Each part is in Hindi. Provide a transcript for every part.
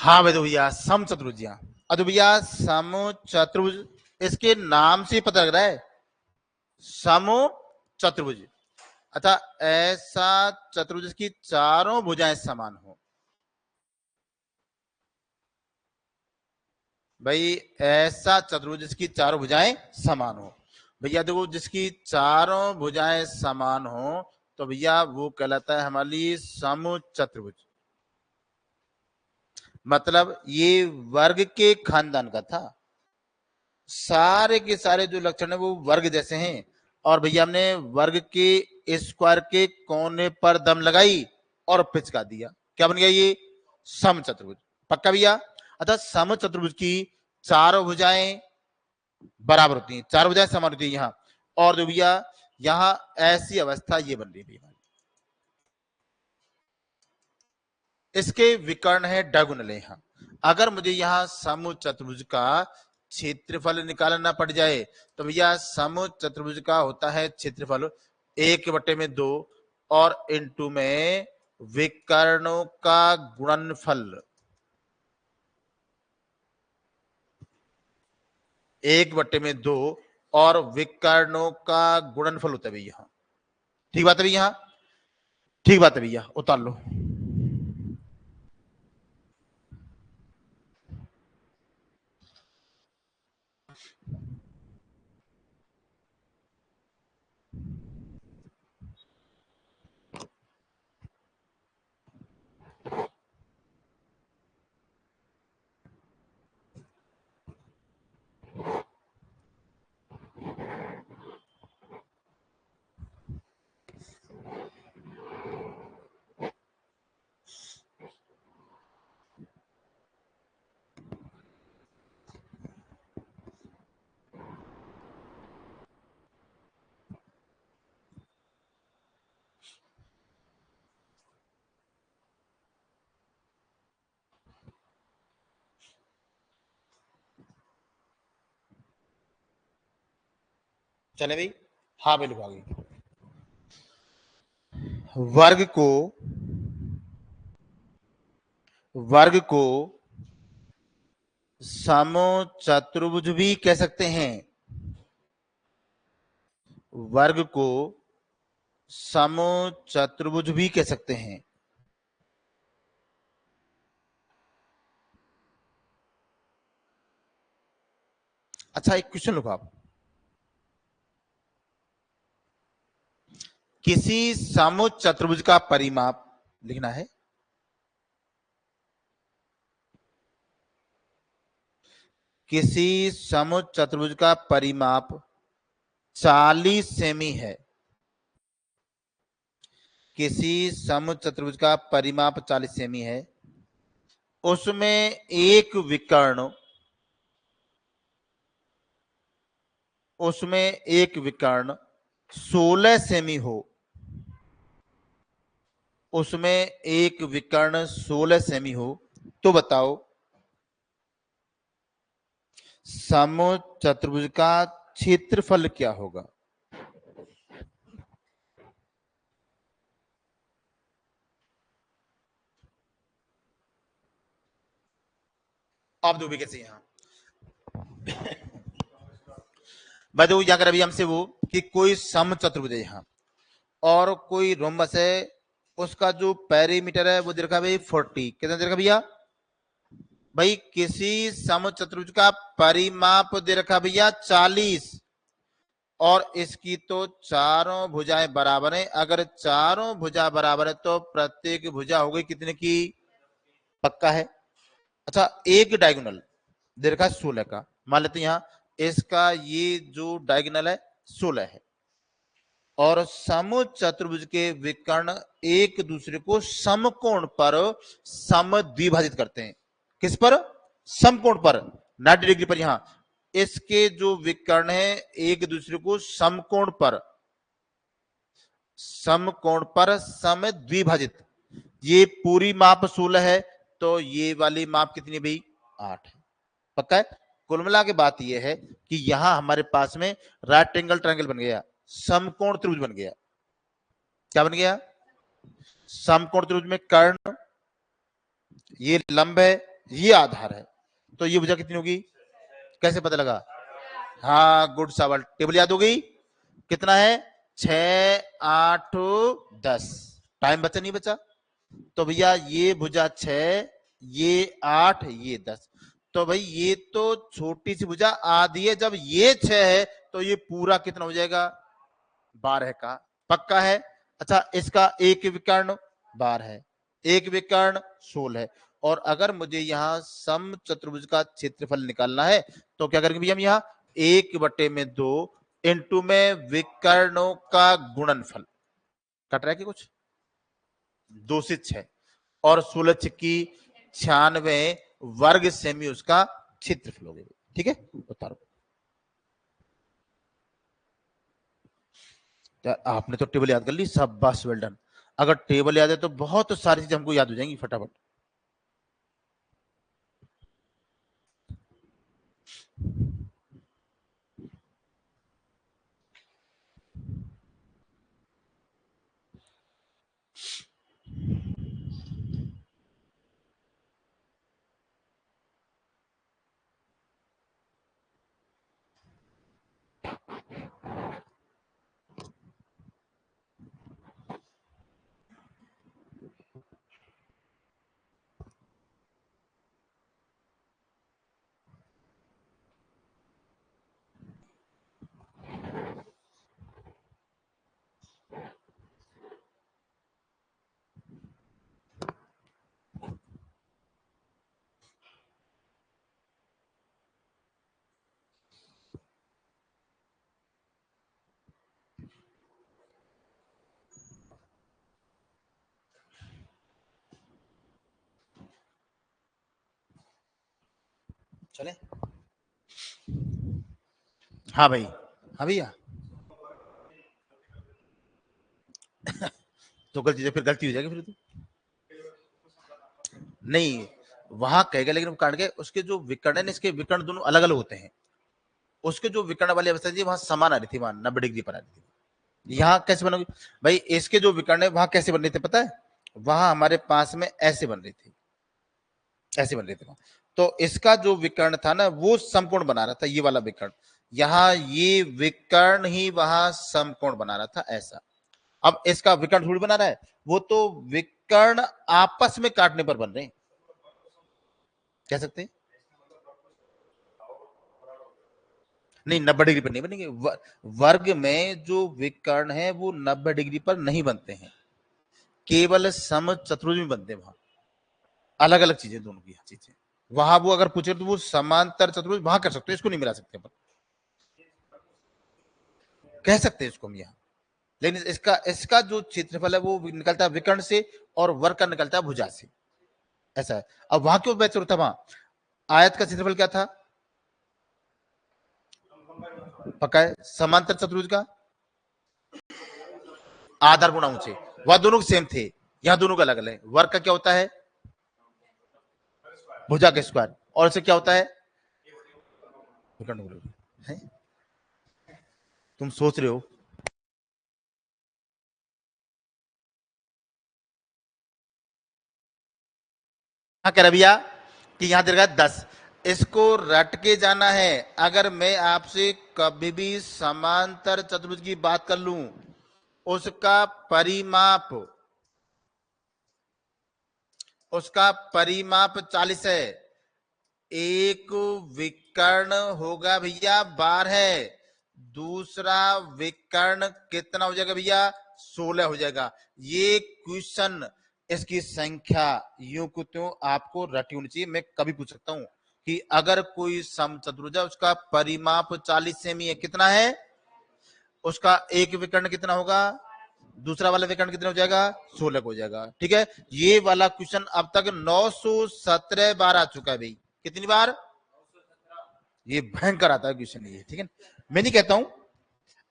हाँ भाई, तो भैया सम चतुर्भुजियां। अब भैया सम चतुर्भुज, इसके नाम से पता लग रहा है सम चतुर्भुज। अच्छा, ऐसा चतुर्भुज जिसकी चारों भुजाएं समान हो। भाई ऐसा चतुर्भुज जिसकी चारों भुजाएं समान हो। भैया देखो, जिसकी चारों भुजाएं समान हो तो भैया वो कहलाता है हमारे लिए सम चतुर्भुज। मतलब ये वर्ग के खानदान का था। सारे के सारे जो लक्षण है वो वर्ग जैसे हैं। और भैया हमने वर्ग के स्क्वायर के कोने पर दम लगाई और पिचका दिया, क्या बन गया ये सम चतुर्भुज। पक्का भैया। अतः सम चतुर्भुज की चारों भुजाएं बराबर होती हैं, चारों भुजाएं समान होती है यहाँ। और जो भैया यहाँ ऐसी अवस्था ये बन रही है। इसके विकर्ण है डायगोनल यहाँ। अगर मुझे यहाँ सम चतुर्भुज का क्षेत्रफल निकालना पड़ जाए तो भैया सम चतुर्भुज का होता है क्षेत्रफल 1/2 और इंटू में विकर्णों का गुणनफल 1/2 और विकर्णों का गुणनफल होता है भैया। ठीक बात है भैया, ठीक बात है भैया, उतार लो। चले भाई, हाँ बिल्कुल आ गई। वर्ग को सम चतुर्भुज भी कह सकते हैं। वर्ग को सम चतुर्भुज भी कह सकते हैं। अच्छा, एक क्वेश्चन लिखो आप। किसी सम चतुर्भुज का परिमाप लिखना है। किसी सम चतुर्भुज का परिमाप 40 सेमी है। किसी सम चतुर्भुज का परिमाप 40 सेमी है। उसमें एक विकर्ण, उसमें एक विकर्ण 16 सेमी हो। उसमें एक विकर्ण 16 सेमी हो तो बताओ सम चतुर्भुज का क्षेत्रफल क्या होगा। आप दो भी कैसे यहां बताओ, क्या कर अभी हमसे वो कि कोई सम चतुर्भुज है यहां और कोई रोम्बस है, उसका जो पेरीमीटर है वो दे रखा भाई 40। कितना दे रखा भैया? भाई किसी सम चतुर्भुज का परिमाप दे रखा भैया 40 और इसकी तो चारों भुजाएं बराबर हैं। अगर चारों भुजा बराबर है तो प्रत्येक भुजा हो गई कितने की? पक्का है। अच्छा, एक डायगोनल दे रखा 16 का, मान लेते हैं यहां इसका ये जो डायगोनल है 16 है और सम चतुर्भुज के विकर्ण एक दूसरे को समकोण पर समद्विभाजित करते हैं। किस पर? समकोण पर, 90 डिग्री पर। यहां इसके जो विकर्ण है एक दूसरे को समकोण पर समद्विभाजित। ये पूरी माप 16 है तो ये वाली माप कितनी भाई? 8 है। पक्का है। कुल मिला के बात यह है कि यहां हमारे पास में राइट एंगल ट्रायंगल बन गया, समकोण त्रिभुज बन गया। क्या बन गया? समकोण त्रिभुज में कर्ण, ये लंब है, ये आधार है, तो ये भुजा कितनी होगी, कैसे पता लगा? हाँ गुड सवाल, टेबल याद हो गई, कितना है 6 8 10, टाइम बचा नहीं बचा? तो भैया ये भुजा 6, ये 8, ये 10, तो भाई ये तो छोटी सी भुजा आधी है, जब ये 6 है तो ये पूरा कितना हो जाएगा 12 का, पक्का है? अच्छा इसका एक विकर्ण 12 है, एक विकर्ण 16 है, और अगर मुझे यहाँ सम चतुर्भुज का क्षेत्रफल निकालना है तो क्या करेंगे भैया हम, यहाँ 1/2 इंटू में विकर्णों का गुणनफल, कट रहा है कि कुछ, 2 से 6 और 16 छिक्की 96 वर्ग सेमी उसका क्षेत्रफल हो गया, ठीक है उतारो। आपने तो टेबल याद कर ली, सब बस वेल डन। अगर टेबल याद है तो बहुत सारी चीजें हमको याद हो जाएंगी फटाफट। चले, हाँ भाई, हाँ भैया। तो गलती, फिर गलती हो जाएगी फिर तो नहीं, वहां कहेगा, लेकिन काट के उसके जो विकर्ण है, इसके विकर्ण दोनों अलग अलग होते हैं, उसके जो विकर्ण वाली अवस्था थी वहां समान आ रही थी, वहां 90 डिग्री पर आ रही थी। यहाँ कैसे बनोगी भाई, इसके जो विकर्ण है वहां कैसे बन रहे थे पता है, वहां हमारे पास में ऐसे बन रही थी, ऐसे बन रहे थे वहां, तो इसका जो विकर्ण था ना वो समकोण बना रहा था, ये वाला विकर्ण, यहाँ ये विकर्ण ही वहां समकोण बना रहा था ऐसा। अब इसका विकर्ण थोड़ी बना रहा है, वो तो विकर्ण आपस में काटने पर बन रहे हैं, कह सकते हैं। नहीं 90 डिग्री पर नहीं बनेंगे, वर्ग में जो विकर्ण है वो 90 डिग्री पर नहीं बनते हैं, केवल सम चतुर्भुज में बनते हैं, वहां अलग अलग चीजें दोनों की चीजें, वहां वो अगर पूछे तो वो समांतर चतुर्भुज वहां कर सकते हैं, इसको नहीं मिला सकते अपन, कह सकते हैं इसको हम यहाँ, लेकिन इसका इसका जो क्षेत्रफल है वो निकलता है विकर्ण से, और वर्ग का निकलता है भुजा से, ऐसा है। अब वहां क्यों बेहतर होता, वहां आयत का क्षेत्रफल क्या था, पक्का है, समांतर चतुर्भुज का आधार गुणा ऊंचे, वह दोनों सेम थे, यहाँ दोनों का अलग अलग है। वर्ग का क्या होता है, भुजा का स्क्वायर, और इसे क्या होता है, है? तुम सोच रहे हो, हाँ कह रहा भैया कि यहाँ दे रखा है 10, इसको रट के जाना है। अगर मैं आपसे कभी भी समांतर चतुर्भुज की बात कर लूं, उसका परिमाप, उसका परिमाप 40 है, एक विकर्ण होगा भैया 12, दूसरा विकर्ण कितना हो जाएगा भैया 16 हो जाएगा। ये क्वेश्चन इसकी संख्या यूं को त्यों आपको रटी होनी चाहिए। मैं कभी पूछ सकता हूं कि अगर कोई समचतुर्भुज है उसका परिमाप 40 सेमी है, कितना है उसका एक विकर्ण कितना होगा, दूसरा वाला विकर्ण कितना हो जाएगा 16 हो जाएगा, ठीक है। ये वाला क्वेश्चन अब तक 917 बार आ चुका है भाई, कितनी बार, ये भयंकर आता है क्वेश्चन ये, ठीक है। मैं नहीं कहता हूं,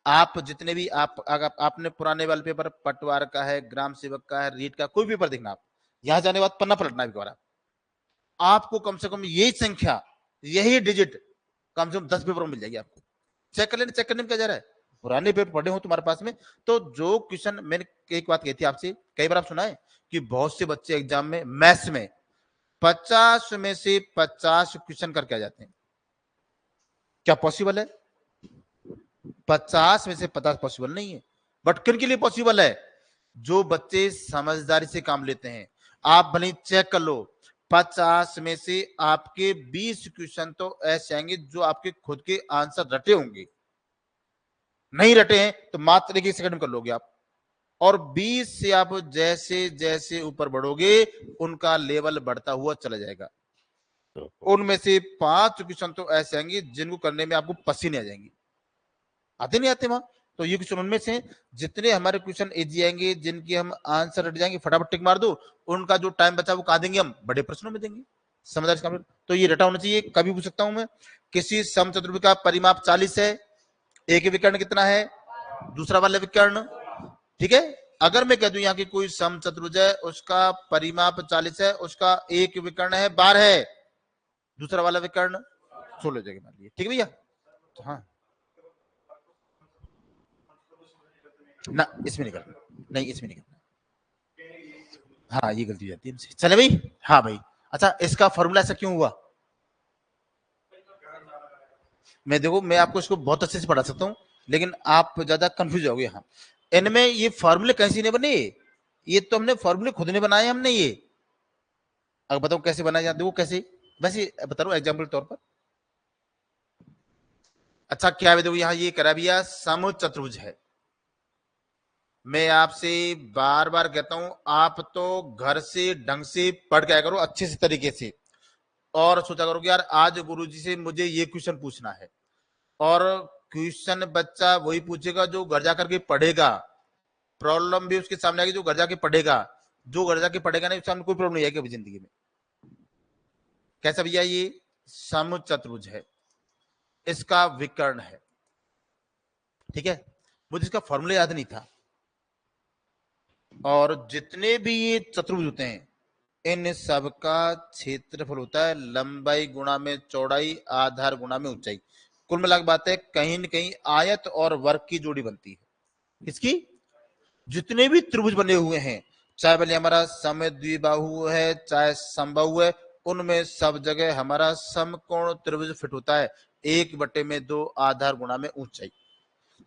आप जितने भी आप अगर आपने पुराने वाले पेपर पटवार का है, ग्राम सेवक का है, रीट का कोई पेपर देखना, आप यहां जाने के बाद पन्ना पलटना भी दोबारा, आपको कम से कम यही संख्या, यही डिजिट कम से कम 10 पेपर में मिल जाएगी आपको, चेक कर लेना, चेक करने में क्या जा रहा है, पुराने पेपर पढ़े हो तुम्हारे पास में। तो जो क्वेश्चन, मैंने एक बात कही थी आपसे, कई बार आप सुना है कि बहुत से बच्चे एग्जाम में मैथ्स में 50 में से 50 क्वेश्चन करके आ जाते हैं। क्या पॉसिबल है? 50 में से 50 पॉसिबल नहीं है, बट किन के लिए पॉसिबल है? जो बच्चे समझदारी से काम लेते हैं। आप भले चेक कर लो, 50 में से आपके 20 क्वेश्चन तो ऐसे आएंगे जो आपके खुद के आंसर रटे होंगे, नहीं रटे हैं तो मात्र 1 सेकंड में कर लोगे आप। और 20 से आप जैसे जैसे ऊपर बढ़ोगे उनका लेवल बढ़ता हुआ चला जाएगा। उनमें से 5 क्वेश्चन तो ऐसे आएंगे जिनको करने में आपको पसीने आ जाएंगे। आते नहीं आते वहां? तो ये क्वेश्चन उनमें से जितने हमारे क्वेश्चन इजी आएंगे, जिनके हम आंसर रट जाएंगे, फटाफट टिक मार दो, उनका जो टाइम बचा वो कहा देंगे, हम बड़े प्रश्नों में देंगे। समझदारी से। तो ये रटा होना चाहिए। कभी पूछ सकता हूं मैं, किसी समचतुर्भुज का परिमाप 40 है, एक विकर्ण कितना है, दूसरा वाला विकर्ण, ठीक है। अगर मैं कह दूं यहाँ की कोई समचतुर्भुज है, उसका परिमाप 40 है, उसका एक विकर्ण है 12 है, दूसरा वाला विकर्ण 16 जगह मान लिया, ठीक है भैया। तो हाँ ना, इसमें नहीं करना, नहीं इसमें नहीं करना, हाँ ये गलती हो जाती है इनसे। चले भाई, हाँ भाई। अच्छा, इसका फॉर्मूला ऐसा क्यों हुआ? मैं देखो, मैं आपको इसको बहुत अच्छे से पढ़ा सकता हूँ, लेकिन आप ज्यादा कंफ्यूज हो गए। यहाँ इनमें ये फॉर्मूले कैसे नहीं बने? ये तो हमने फॉर्मूले खुद ने बनाए, हमने ये। अगर बताओ कैसे बनाए जाते, वो कैसे, वैसे बता रहा हूँ एग्जाम्पल तौर पर। अच्छा क्या है, देखो यहाँ ये करा भैया समचतुर्भुज है। मैं आपसे बार बार कहता हूं, आप तो घर से ढंग से पढ़ के आया करो अच्छे से तरीके से, और सोचा करो कि यार आज गुरुजी से मुझे ये क्वेश्चन पूछना है, और क्वेश्चन बच्चा वही पूछेगा जो घर जाकर के पढ़ेगा। प्रॉब्लम भी उसके सामने आएगी जो घर जाके पढ़ेगा। जो घर जाके पढ़ेगा नहीं, उसके सामने कोई प्रॉब्लम नहीं आएगी अभी जिंदगी में। कैसा भैया? ये समचतुर्भुज है, इसका विकर्ण है, ठीक है। मुझे इसका फॉर्मूला याद नहीं था। और जितने भी ये चतुर्भुज होते हैं, इन सब का क्षेत्रफल होता है लंबाई गुणा में चौड़ाई, आधार गुणा में ऊंचाई। कुल मिला बात है, कहीं न कहीं आयत और वर्ग की जोड़ी बनती है। इसकी जितने भी त्रिभुज बने हुए हैं, चाहे भले हमारा समद्विबाहु है, चाहे समबाहु है, उनमें सब जगह हमारा समकोण त्रिभुज फिट होता है। 1/2 आधार गुणा में ऊंचाई।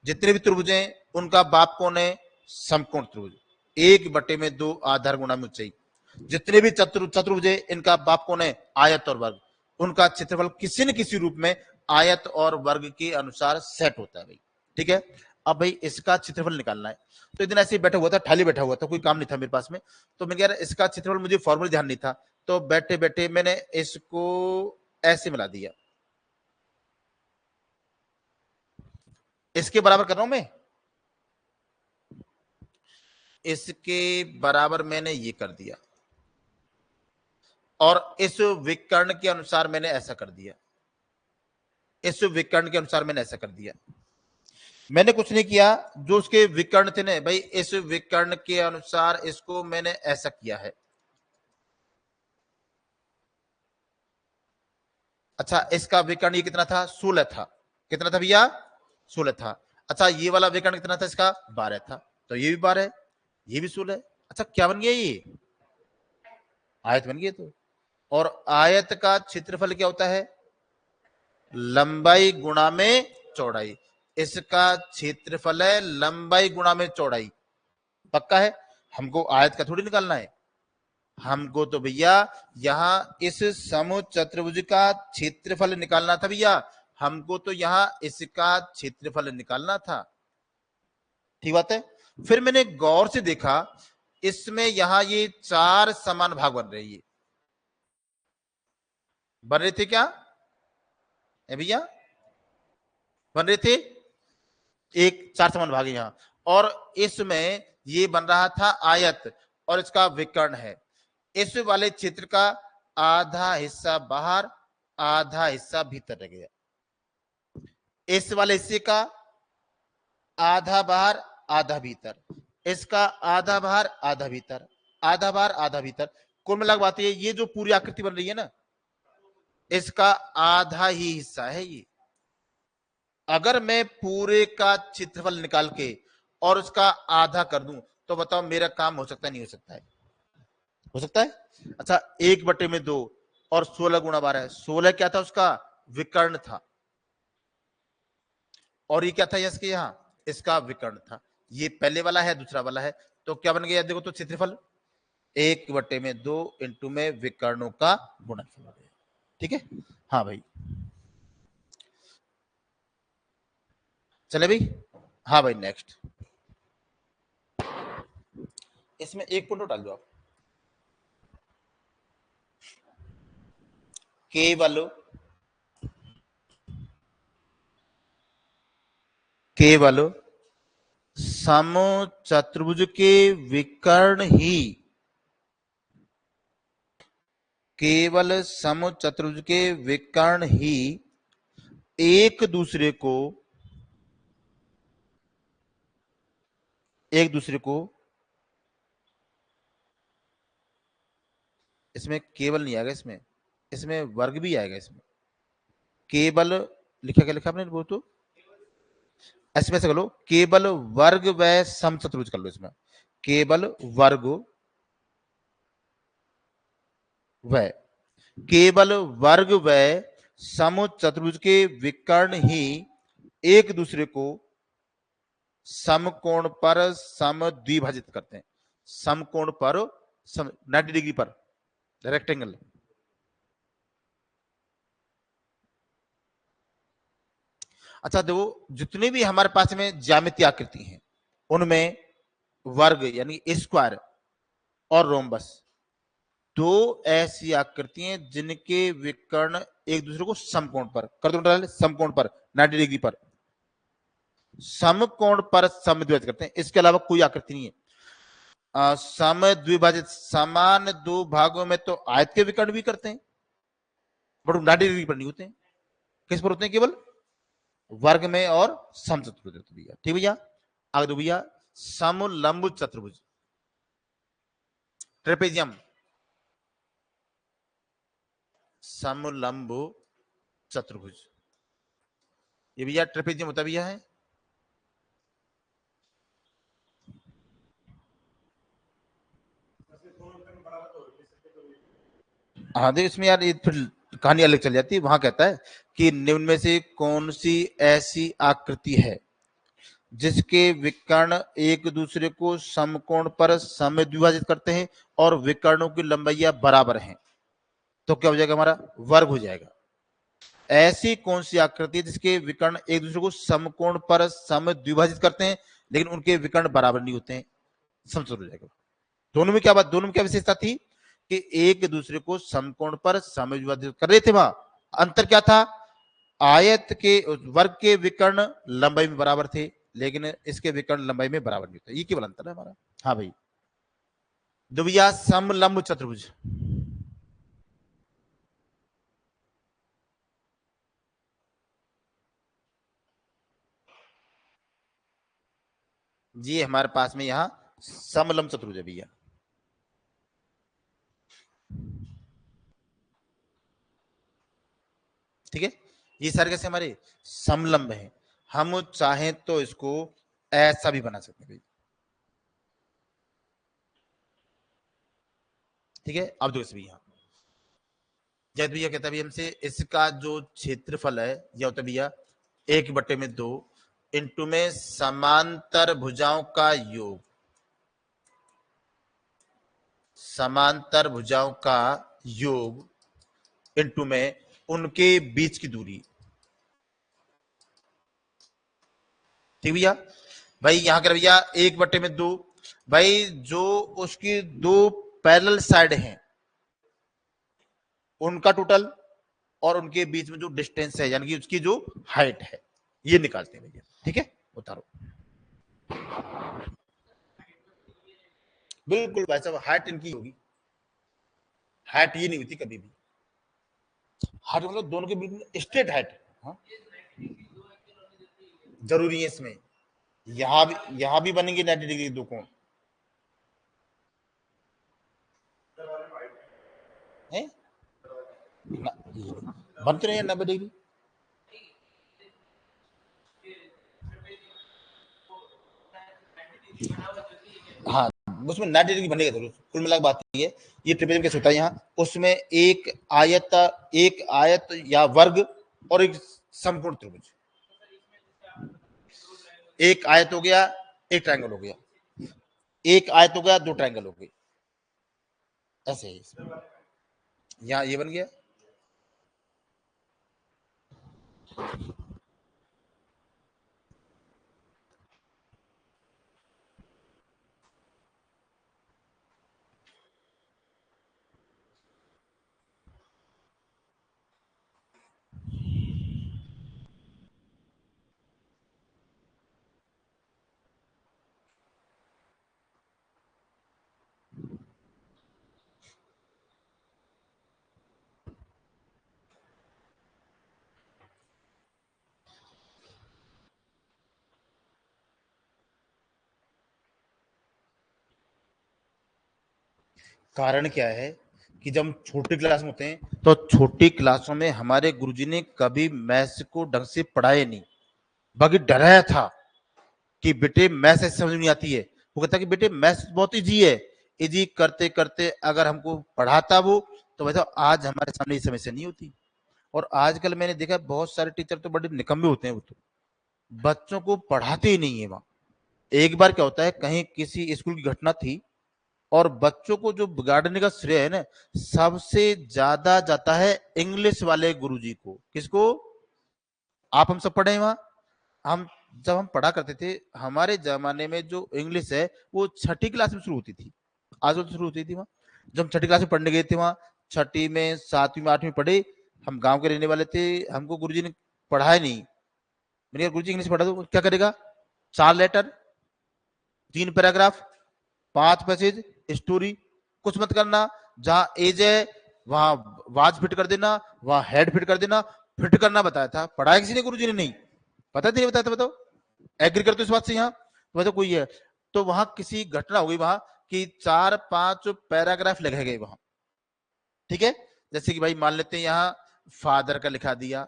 जितने भी त्रिभुज हैं उनका बाप कौन है? समकोण त्रिभुज। 1/2 आधार गुणा में ऊंचाई। जितने भी चतुर्भुज है इनका बाप कौन है? आयत और वर्ग। उनका क्षेत्रफल किसी न किसी रूप में आयत और वर्ग के अनुसार सेट होता है भाई, ठीक है। अब भाई इसका क्षेत्रफल निकालना है। तो एक दिन ऐसे ही बैठा हुआ था, ठाली बैठा हुआ था, कोई काम नहीं था मेरे पास में। तो मैं कह रहा इसका क्षेत्रफल, मुझे फॉर्मूला ध्यान नहीं था, तो बैठे बैठे मैंने इसको ऐसे मिला दिया। इसके बराबर कर रहा हूं मैं, इसके बराबर मैंने ये कर दिया, और इस विकर्ण के अनुसार मैंने ऐसा कर दिया, इस विकर्ण के अनुसार मैंने ऐसा कर दिया। मैंने कुछ नहीं किया, जो उसके विकर्ण थे ना भाई, इस विकर्ण के अनुसार इसको मैंने ऐसा किया है। अच्छा, इसका विकर्ण ये कितना था? 16 था। कितना था भैया? 16 था। अच्छा, ये वाला विकर्ण कितना था इसका? 12 था। तो ये भी 12 है, ये भी 16 है। अच्छा, क्या बन गया ये? आयत बन गई। तो और आयत का क्षेत्रफल क्या होता है? लंबाई गुणा में चौड़ाई। इसका क्षेत्रफल है लंबाई गुणा में चौड़ाई। पक्का है? हमको आयत का थोड़ी निकालना है, हमको तो भैया यहां इस समचतुर्भुज का क्षेत्रफल निकालना था भैया। हमको तो यहां इसका क्षेत्रफल निकालना था, ठीक बात है। फिर मैंने गौर से देखा, इसमें यहां ये 4 समान भाग बन रहे हैं। बन रहे थे क्या भैया? बन रहे थे, एक 4 समान भाग यहां। और इसमें ये बन रहा था आयत, और इसका विकर्ण है। इस वाले क्षेत्र का आधा हिस्सा बाहर, आधा हिस्सा भीतर रह गया। इस वाले हिस्से का आधा बाहर, आधा भीतर। इसका आधा बाहर, आधा भीतर, आधा बाहर, आधा भीतर। कुल मिला बात ये जो पूरी आकृति बन रही है ना, इसका आधा ही हिस्सा है ये। अगर मैं पूरे का क्षेत्रफल निकाल के और उसका आधा कर दूं, तो बताओ मेरा काम हो सकता है नहीं हो सकता है? हो सकता है। अच्छा 1/2 और 16 गुणा 12, 16 क्या था उसका विकर्ण था, और ये क्या था इसके यहाँ इसका विकर्ण था। ये पहले वाला है, दूसरा वाला है, तो क्या बन गया देखो तो क्षेत्रफल 1/2 इंटू में विकर्णों का गुणनफल हो गया। ठीक है, हाँ भाई चले भाई, हाँ भाई नेक्स्ट, इसमें एक पॉइंट डाल दो आप। केवल केवल समचतुर्भुज के विकर्ण ही, केवल समचतुर्भुज के विकर्ण ही एक दूसरे को इसमें केवल नहीं आएगा, इसमें इसमें वर्ग भी आएगा। इसमें केवल लिखा, क्या लिखा आपने वो तो ऐसे वैसे कर लो, केवल वर्ग व समचतुर्भुज कर लो। इसमें केवल वर्ग व केवल वर्ग व समचतुर्भुज के विकर्ण ही एक दूसरे को समकोण पर समद्विभाजित करते हैं। समकोण पर 90 डिग्री पर रेक्टेंगल। अच्छा देखो, जितने भी हमारे पास में ज्यामितीय आकृति हैं उनमें वर्ग यानी स्क्वायर और रोम्बस दो ऐसी आकृतियां जिनके विकर्ण एक दूसरे को समकोण पर कर दो, समकोण पर 90 डिग्री पर समकोण पर समद्विभाजित करते हैं। इसके अलावा कोई आकृति नहीं है। समद्विभाजित समान दो भागों में तो आयत के विकर्ण भी करते हैं, बट 90 डिग्री पर नहीं होते हैं। किस पर होते हैं? केवल वर्ग में और समचतुर्भुज भैया। ठीक भैया, आगे दो भैया, समलंब चतुर्भुज ट्रेपेजियम, समलंब चतुर्भुज, ये भैया ट्रेपेजियम होता भैया है। हाँ देखो इसमें यार ये फिर कहानी अलग चल जाती है। वहां कहता है कि निम्न में से कौन सी ऐसी आकृति है जिसके विकर्ण एक दूसरे को समकोण पर समद्विभाजित करते हैं और विकर्णों की लंबाइयां बराबर हैं। तो क्या हो जाएगा हमारा? वर्ग हो जाएगा। ऐसी कौन सी आकृति है जिसके विकर्ण एक दूसरे को समकोण पर समद्विभाजित करते हैं लेकिन उनके विकर्ण बराबर नहीं होते हैं? समझ हो जाएगा। दोनों में क्या बात, दोनों में क्या विशेषता थी कि एक दूसरे को समकोण पर समद्विभाजित कर रहे थे। वहां अंतर क्या था? आयत के वर्ग के विकर्ण लंबाई में बराबर थे लेकिन इसके विकर्ण लंबाई में बराबर नहीं होते। ये केवल अंतर है हमारा। हाँ भाई, दुविया समलंब चतुर्भुज, जी हमारे पास में यहाँ समलंब चतुर्भुज है भैया। ठीक है, ये सारे कैसे हमारे समलंब है। हम चाहें तो इसको ऐसा भी बना सकते हैं भाई। ठीक है, अब देखो भैया, जैसे भैया कहता है भैया हमसे इसका जो क्षेत्रफल है यह होता है भैया 1/2 इंटू में समांतर भुजाओं का योग, समांतर भुजाओं का योग इंटू में उनके बीच की दूरी। ठीक भैया, भाई यहां कर भैया 1/2 भाई जो उसकी दो पैरेलल साइड हैं उनका टोटल और उनके बीच में जो डिस्टेंस है यानी कि उसकी जो हाइट है ये निकालते हैं भैया। ठीक है, उतारो। बिल्कुल भाई साहब, हाइट इनकी होगी, हाइट ये नहीं होती कभी भी। हाइट मतलब दोनों के बिल्कुल स्ट्रेट हाइट। हाँ जरूरी है इसमें, यहां भी बनेंगे 90 डिग्री दो कोण है, बनते रहे 90 डिग्री। हाँ उसमें 90 डिग्री बनेगा जरूर। कुल मिलाकर बात ये है, ये ट्रिपेजियम कैसे होता है यहाँ, उसमें एक आयत या वर्ग और एक समकोण त्रिभुज। एक आयत हो गया, एक ट्रायंगल हो गया, एक आयत हो गया, दो ट्रायंगल हो गए, ऐसे ही यहाँ ये बन गया। कारण क्या है कि जब हम छोटी क्लास में होते हैं तो छोटी क्लासों में हमारे गुरुजी ने कभी मैथ्स को ढंग से पढ़ाया नहीं, बाकी डराया था कि बेटे मैथ्स ऐसे समझ नहीं आती है। वो कहता कि बेटे मैथ्स बहुत इजी है। इजी करते करते अगर हमको पढ़ाता वो, तो वैसा आज हमारे सामने ये समस्या नहीं होती। और आजकल मैंने देखा बहुत सारे टीचर तो बड़े निकम्मे होते हैं, वो तो बच्चों को पढ़ाते ही नहीं है वहां। एक बार क्या होता है, कहीं किसी स्कूल की घटना थी और बच्चों को जो बिगाड़ने का श्रेय है ना, सबसे ज्यादा जाता है इंग्लिश वाले गुरुजी को। किसको? आप हम सब पढ़े हैं वहां। हम जब हम पढ़ा करते थे, हमारे जमाने में जो इंग्लिश है वो छठी क्लास में शुरू होती थी, आज तो शुरू होती थी वहां। जब हम छठी क्लास में पढ़ने गए थे वहां, छठी में, सातवीं में, आठवीं पढ़े, हम गांव के रहने वाले थे, हमको गुरुजी ने पढ़ाया नहीं। मैंने कहा गुरुजी इंग्लिश पढ़ा दो, क्या करेगा? 4 लेटर, 3 पैराग्राफ, 5 पैसेज, स्टोरी, कुछ मत करना। जहां एज है वहां वाज फिट कर देना, वहां हेड फिट कर देना। फिट करना बताया था, पढ़ाया किसी ने? गुरुजी ने नहीं। पता नहीं बताया था, बताओ। एग्री करते हो इस बात से? यहाँ तो बताओ कोई है तो वहां किसी घटना हो गई वहां कि 4-5 पैराग्राफ लिखे गए वहां, ठीक है। जैसे कि भाई मान लेते हैं यहाँ फादर का लिखा दिया,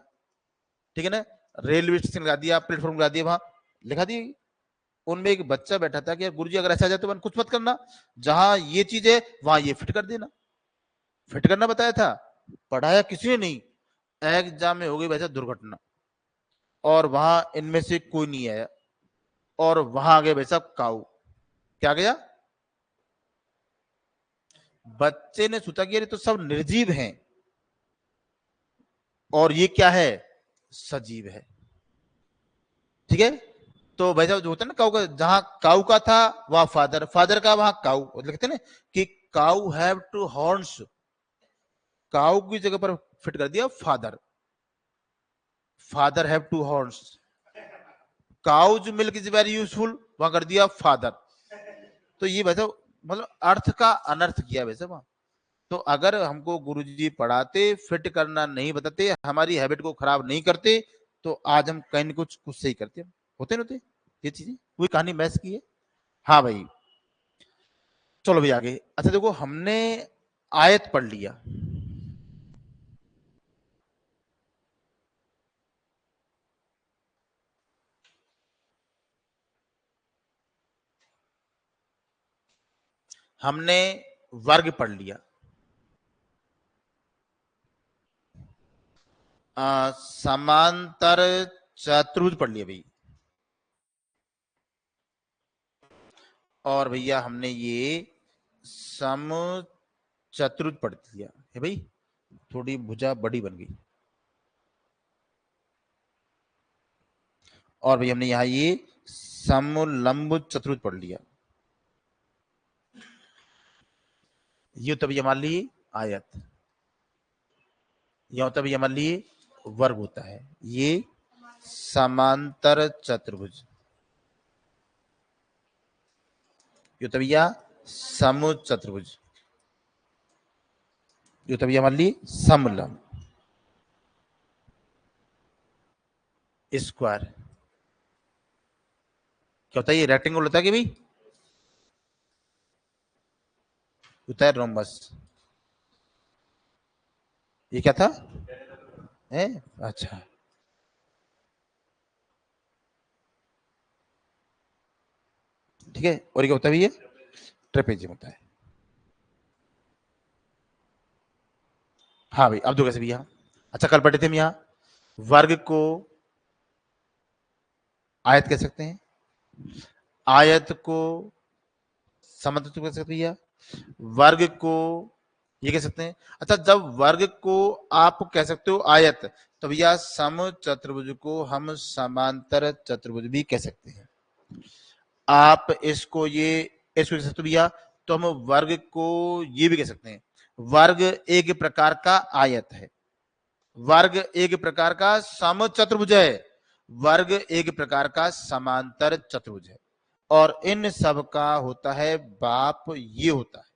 ठीक है ना, रेलवे स्टेशन लिखा दिया, प्लेटफॉर्म लिखा दिया, वहां लिखा दिया। उनमें एक बच्चा बैठा था कि गुरुजी अगर ऐसा जाए तो कुछ मत करना, जहां ये चीज है वहां ये फिट कर देना। फिट करना बताया था, पढ़ाया किसी ने नहीं। एग्जाम में हो गई वैसे दुर्घटना, और वहां इनमें से कोई नहीं आया, और वहां आ गए भाई साहब काऊ। क्या गया? बच्चे ने सोचा कि ये तो सब निर्जीव हैं और ये क्या है? सजीव है, ठीक है। तो भाई साहब जो होता है ना काऊ का, जहां काऊ का था वहां फादर, फादर का वहां काऊ, लिखते ना कि cow have two horns, cow की जगह पर फिट कर दिया father, father have two horns. Cow's milk is very useful, वहां कर दिया फादर। तो ये वैसे मतलब अर्थ का अनर्थ किया वैसे वहां। तो अगर हमको गुरुजी पढ़ाते, फिट करना नहीं बताते, हमारी हैबिट को खराब नहीं करते, तो आज हम कहीं न कुछ सही करते। होते नहीं होते ये चीजें? वही कहानी मैथ्स की है। हाँ भाई, चलो भाई आगे। अच्छा देखो, हमने आयत पढ़ लिया, हमने वर्ग पढ़ लिया, समांतर चतुर्भुज पढ़ लिया भाई, और भैया हमने ये सम चतुर्भुज पढ़ लिया है भाई। थोड़ी भुजा बड़ी बन गई। और भाई हमने यहाँ ये समलंब चतुर्भुज पढ़ लिया। ये तो भैया मान ली आयत, यह होता भैया मान ली वर्ग होता है। ये समांतर चतुर्भुज, ये तो भैया समु चतुर्भुज, ये तो भैया मान ली समलंब। स्क्वायर क्या होता है? ये रेक्टेंगल होता है कि भाई? होता है रोमबस। ये क्या था? है? अच्छा, ठीक है। और ये क्या होता है भैया? ट्रेपेजियम होता है। हाँ भाई, अब दो कैसे भैया? अच्छा, कल पढ़े थे हम यहाँ वर्ग को आयत कह सकते हैं, आयत को समतुल्य कह सकते हैं भैया, वर्ग को ये कह सकते हैं। अच्छा, जब वर्ग को आप कह सकते हो आयत, तो भैया सम चतुर्भुज को हम समांतर चतुर्भुज भी कह सकते हैं। आप इसको इसको कह सकते हो भैया, तो हम वर्ग को ये भी कह सकते हैं, वर्ग एक प्रकार का आयत है, वर्ग एक प्रकार का समचतुर्भुज है, वर्ग एक प्रकार का समांतर चतुर्भुज है, और इन सब का होता है बाप ये होता है।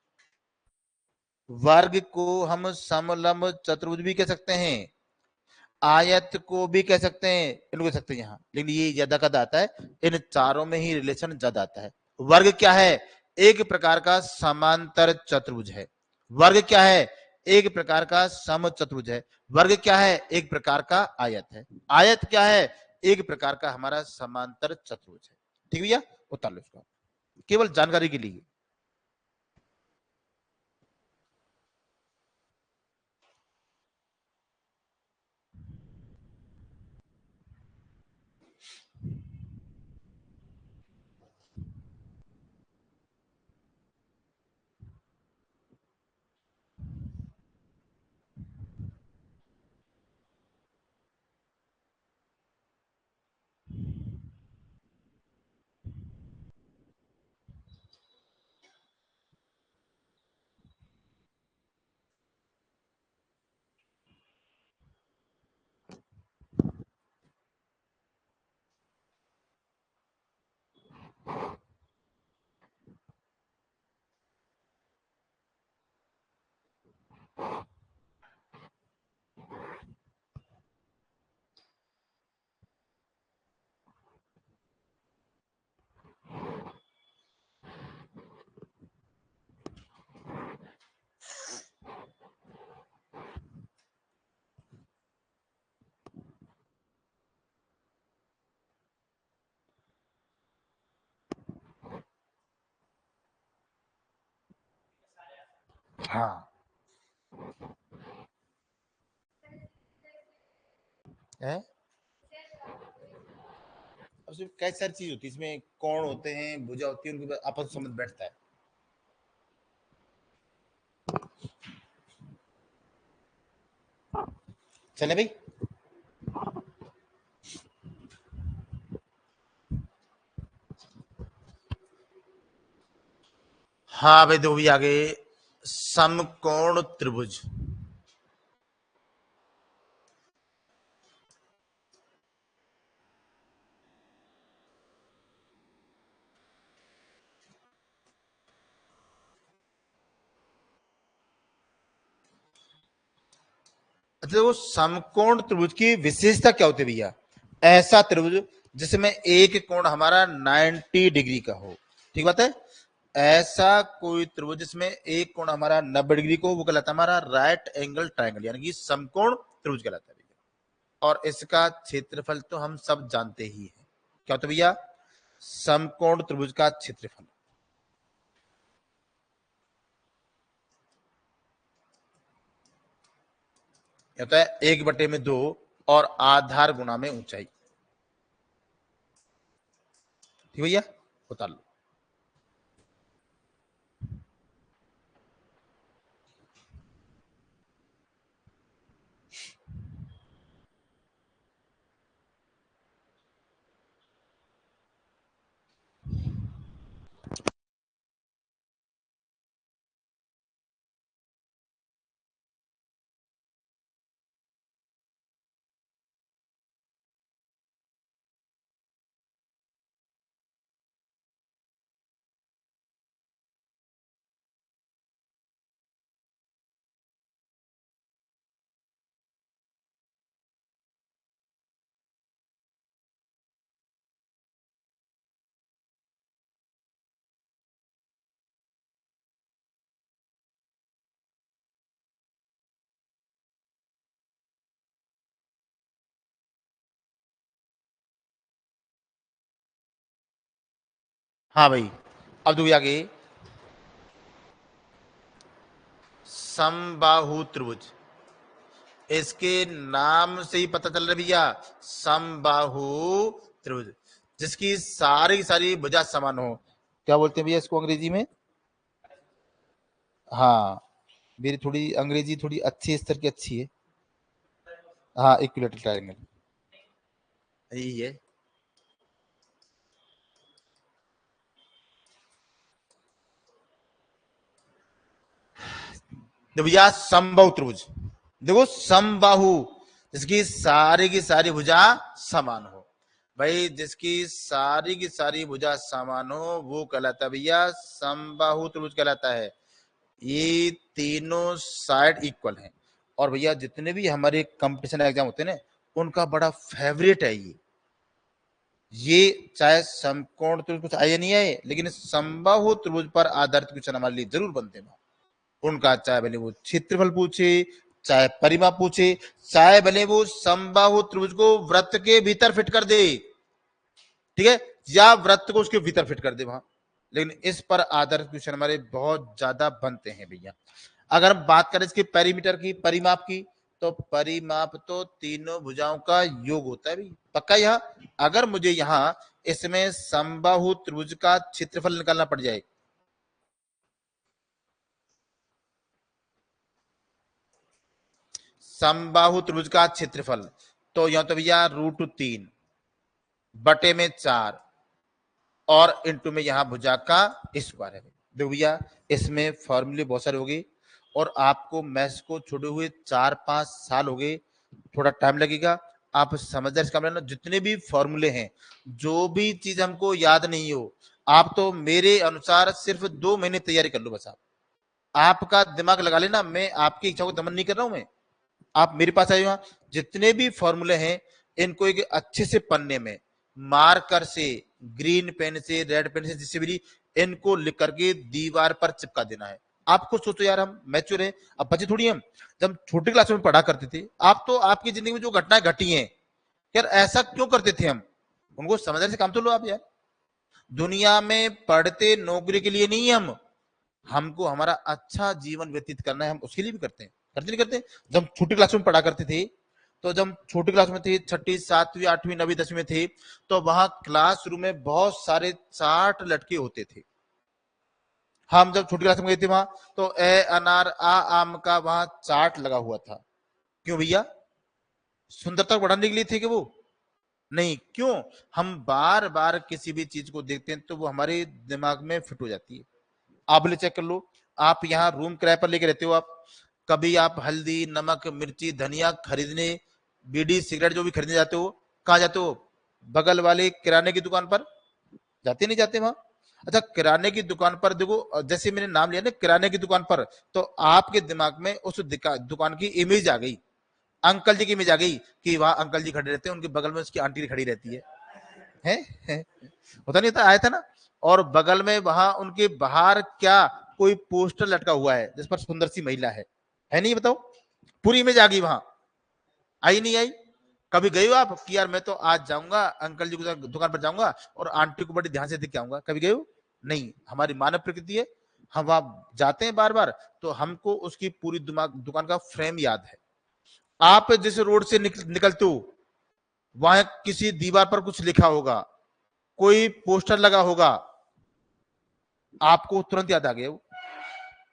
वर्ग को हम समलंब चतुर्भुज भी कह सकते हैं, आयत को भी कह सकते हैं, इनको कह सकते हैं यहाँ, लेकिन ये ज्यादा कद आता है, इन चारों में ही रिलेशन ज्यादा आता है। वर्ग क्या है? एक प्रकार का समांतर चतुर्भुज है। वर्ग क्या है? एक प्रकार का समचतुर्भुज है। वर्ग क्या है? एक प्रकार का आयत है। आयत क्या है? एक प्रकार का हमारा समांतर चतुर्भुज है। ठीक भैया, उतार लो इसको, केवल जानकारी के लिए। हाँ है, अब सिर्फ कई सारी चीज होती है इसमें, कोण होते हैं, भुजा होती है, उनके आपस में समझ बैठता है। चले भाई। हाँ भाई, दो भी आगे, समकोण त्रिभुज। अच्छा, देखो समकोण त्रिभुज की विशेषता क्या होती है भैया? ऐसा त्रिभुज जिसमें एक कोण हमारा 90 डिग्री का हो। ठीक बात है? ऐसा कोई त्रिभुज जिसमें एक कोण हमारा 90 डिग्री को, वो कहलाता है हमारा राइट एंगल ट्राइंगल, यानी कि समकोण त्रिभुज कहलाता है भैया। और इसका क्षेत्रफल तो हम सब जानते ही हैं, क्या होता है भैया? समकोण त्रिभुज का क्षेत्रफल होता है 1/2 और आधार गुना में ऊंचाई। ठीक भैया, बता लो। हाँ भाई, अब दो आगे, समबाहु त्रिभुज, इसके नाम से ही पता चल रहा है भैया, समबाहु त्रिभुज, जिसकी सारी सारी भुजा समान हो। क्या बोलते हैं भैया इसको अंग्रेजी में? हाँ, मेरी थोड़ी अंग्रेजी थोड़ी अच्छी स्तर की अच्छी है। हाँ, इक्विलेटरल ट्रायंगल यही है। तो भैया समबाहु त्रिभुज, देखो समबाहु, जिसकी सारी की सारी भुजा समान हो। भाई जिसकी सारी की सारी भुजा समान हो वो कहलाता है भैया समबाहु त्रिभुज कहलाता है। ये तीनों साइड इक्वल हैं। और भैया जितने भी हमारे कंपटीशन एग्जाम होते हैं ना, उनका बड़ा फेवरेट है ये चाहे समकोण त्रिभुज कुछ आए नहीं आए, लेकिन समबाहु त्रिभुज पर आधारित क्वेश्चन हमारे लिए जरूर बनते हैं। उनका चाहे भले वो क्षेत्रफल पूछे, चाहे परिमाप पूछे, चाहे भले वो समबाहु त्रिभुज को वृत्त के भीतर फिट कर दे, ठीक है, या वृत्त को उसके भीतर फिट कर दे वहां, लेकिन इस पर आधारित क्वेश्चन हमारे बहुत ज्यादा बनते हैं भैया। अगर हम बात करें इसके पेरीमीटर की, परिमाप की, तो परिमाप तो तीनों भुजाओं का योग होता है भाई, पक्का। यहाँ अगर मुझे यहाँ इसमें समबाहु त्रिभुज का क्षेत्रफल निकालना पड़ जाए, समबाहु त्रिभुज का क्षेत्रफल, तो यहां तो भैया √3 बटे में 4 और इंटू में यहां भुजा का स्क्वायर है। देखो भैया इसमें फॉर्मूले बहुत सारे हो गए, और आपको मैथ्स को छोड़े हुए 4-5 साल हो गए, थोड़ा टाइम लगेगा। आप समझदार इसका मतलब जितने भी फॉर्मूले हैं, जो भी चीज हमको याद नहीं हो, आप तो मेरे अनुसार सिर्फ 2 महीने तैयारी कर लो बस। आपका दिमाग लगा लेना, मैं आपकी इच्छा को दमन नहीं कर रहा हूं मैं। आप मेरे पास आए, वहां जितने भी फॉर्मूले हैं इनको एक अच्छे से पन्ने में मार्कर से, ग्रीन पेन से, रेड पेन से, जिससे भी, इनको लिख करके दीवार पर चिपका देना है। आपको सोचो यार, हम मैच्योर हैं, अब बच्चे थोड़ी हम। जब छोटी क्लास में पढ़ा करते थे, आप तो आपकी जिंदगी में जो घटनाएं घटी हैं, यार ऐसा क्यों करते थे हम, उनको समझने से काम तो लो आप यार। दुनिया में पढ़ते नौकरी के लिए नहीं, हम हमको हमारा अच्छा जीवन व्यतीत करना है, हम उसके लिए भी करते हैं, करते नहीं करते। जब छोटी क्लास में पढ़ा करते थे, तो जब छोटी क्लास में थे, 6ठी 7वीं 8वीं 9वीं 10वीं में थे, तो वहां क्लासरूम में बहुत सारे चार्ट लटके होते थे। हम जब छोटी क्लास में गए थे वहां, तो ए अनार आ आम का वहां चार्ट लगा हुआ था। क्यों भैया? सुंदरता बढ़ाने के लिए थे कि वो? नहीं, क्यों? हम बार बार किसी भी चीज को देखते हैं तो वो हमारे दिमाग में फिट हो जाती है। आप बोले चेक कर लो, आप यहाँ रूम किराए पर लेके रहते हो, आप कभी आप हल्दी नमक मिर्ची धनिया खरीदने, बीड़ी सिगरेट जो भी खरीदने जाते हो, कहाँ जाते हो? बगल वाले किराने की दुकान पर जाते नहीं जाते वहां? अच्छा, किराने की दुकान पर देखो, जैसे मैंने नाम लिया ना किराने की दुकान पर, तो आपके दिमाग में उस दुकान की इमेज आ गई, अंकल जी की इमेज आ गई कि वहां अंकल जी खड़े रहते हैं, उनके बगल में उसकी आंटी खड़ी रहती है? होता नहीं था, आया था ना। और बगल में वहां उनके बाहर क्या, कोई पोस्टर लटका हुआ है जिस पर सुंदर सी महिला है नहीं? बताओ, पूरी इमेज आ गई वहां, आई नहीं आई? कभी गए हो आप कि यार मैं तो आज जाऊंगा अंकल जी की दुकान पर जाऊंगा और आंटी को बड़ी ध्यान से देख के आऊंगा? कभी गए हो? नहीं, हमारी मानव प्रकृति है, हम वहां जाते हैं बार बार, तो हमको उसकी पूरी दुकान का फ्रेम याद है। आप जिस रोड से निकलते हो, वहां किसी दीवार पर कुछ लिखा होगा, कोई पोस्टर लगा होगा, आपको तुरंत याद आ गया वो।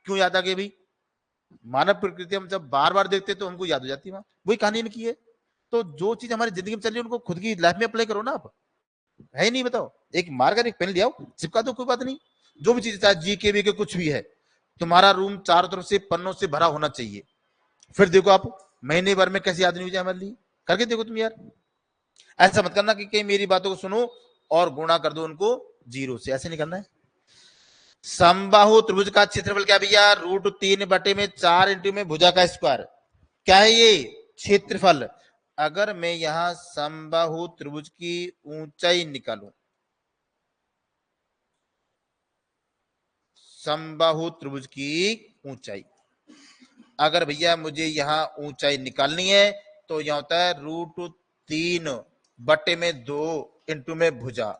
क्यों याद आ गया भाई? मानव प्रकृति हम जब बार बार देखते हैं तो हमको याद हो जाती है, वही कहानी इनकी है। तो जो चीज हमारी जिंदगी में चल रही है उनको खुद की लाइफ में अप्लाई करो ना आप, है नहीं? बताओ, एक मार्कर एक पेन ले आओ, चिपका दो, कोई बात नहीं। जो भी चीज चाहे जीके वीके कुछ भी है, तुम्हारा रूम चारों तरफ से पन्नों से भरा होना चाहिए। फिर देखो आप महीने भर में कैसी याद नहीं हो जाए हमारे लिए, करके देखो तुम यार। ऐसा मत करना कि कहीं मेरी बातों को सुनो और गुणा कर दो उनको 0 से, ऐसे नहीं करना है। समबाहु त्रिभुज का क्षेत्रफल क्या भैया? √3 बटे में 4 इंटू में भुजा का स्क्वायर। क्या है ये? क्षेत्रफल। अगर मैं यहां समबाहु त्रिभुज की ऊंचाई निकालूं, समबाहु त्रिभुज की ऊंचाई, अगर भैया मुझे यहां ऊंचाई निकालनी है, तो यहां होता है √3 बटे में 2 इंटू में भुजा।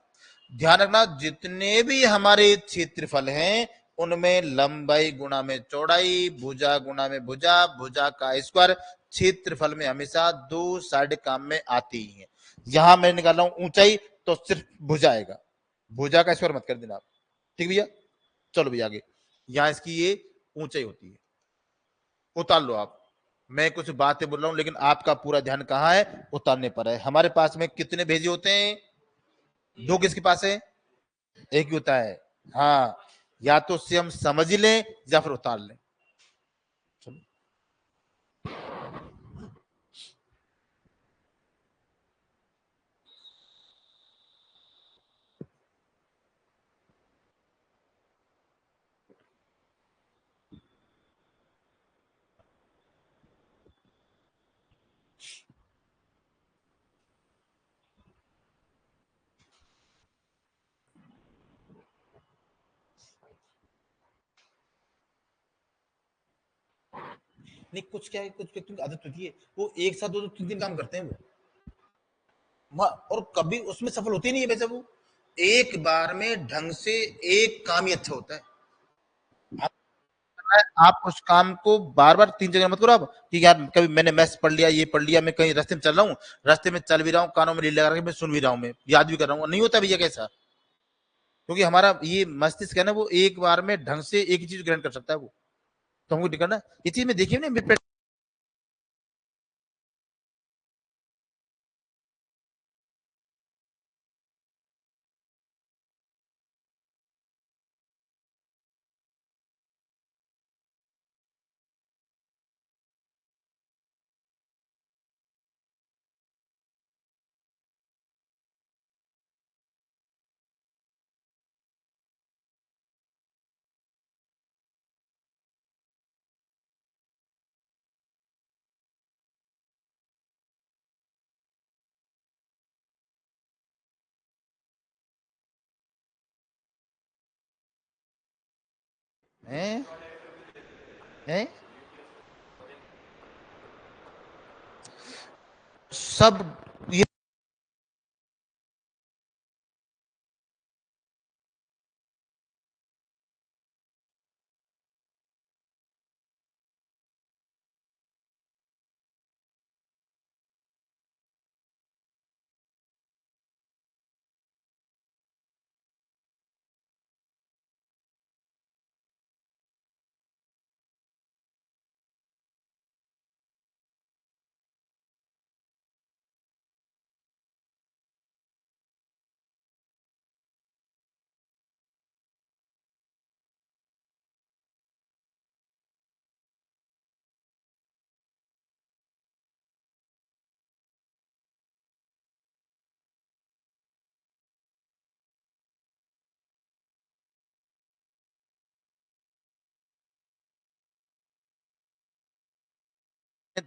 ध्यान रखना, जितने भी हमारे क्षेत्रफल हैं उनमें लंबाई गुणा में चौड़ाई, भुजा गुणा में भुजा, भुजा का स्क्वायर, क्षेत्रफल में हमेशा दो साइड काम में आती ही है। यहां मैं निकाल रहा हूं ऊंचाई, तो सिर्फ भुजा आएगा, भुजा का स्क्वायर मत कर देना आप। ठीक भैया, चलो भैया आगे। यहां इसकी ये ऊंचाई होती है, उतार लो आप। मैं कुछ बातें बोल रहा हूं लेकिन आपका पूरा ध्यान कहां है, उतारने पर है। हमारे पास में कितने भेजे होते हैं, दो किसके पास है, एक ही होता है। हाँ, या तो उससे हम समझ ही लें या फिर उतार लें। चलो नहीं, कुछ क्या है, कुछ व्यक्तियों की आदत होती है, वो एक साथ दो दो तीन तीन काम करते हैं और कभी उसमें सफल होते ही नहीं है। वैसे वो एक बार में ढंग से एक काम ही अच्छा होता है। आप उस काम को बार बार तीन जगह मत करो आप, कि यार कभी मैंने मैथ्स पढ़ लिया, ये पढ़ लिया, मैं कहीं रास्ते में चल रहा हूँ, रास्ते में चल भी रहा हूँ, कानों में लीड लगा के मैं सुन भी रहा हूँ, मैं याद भी कर रहा हूँ, नहीं होता भैया कैसा। क्योंकि हमारा ये मस्तिष्क है ना, वो एक बार में ढंग से एक ही चीज ग्रहण कर सकता है वो। तो हमको करना ये चीज में देखिए ना, 10 सब ये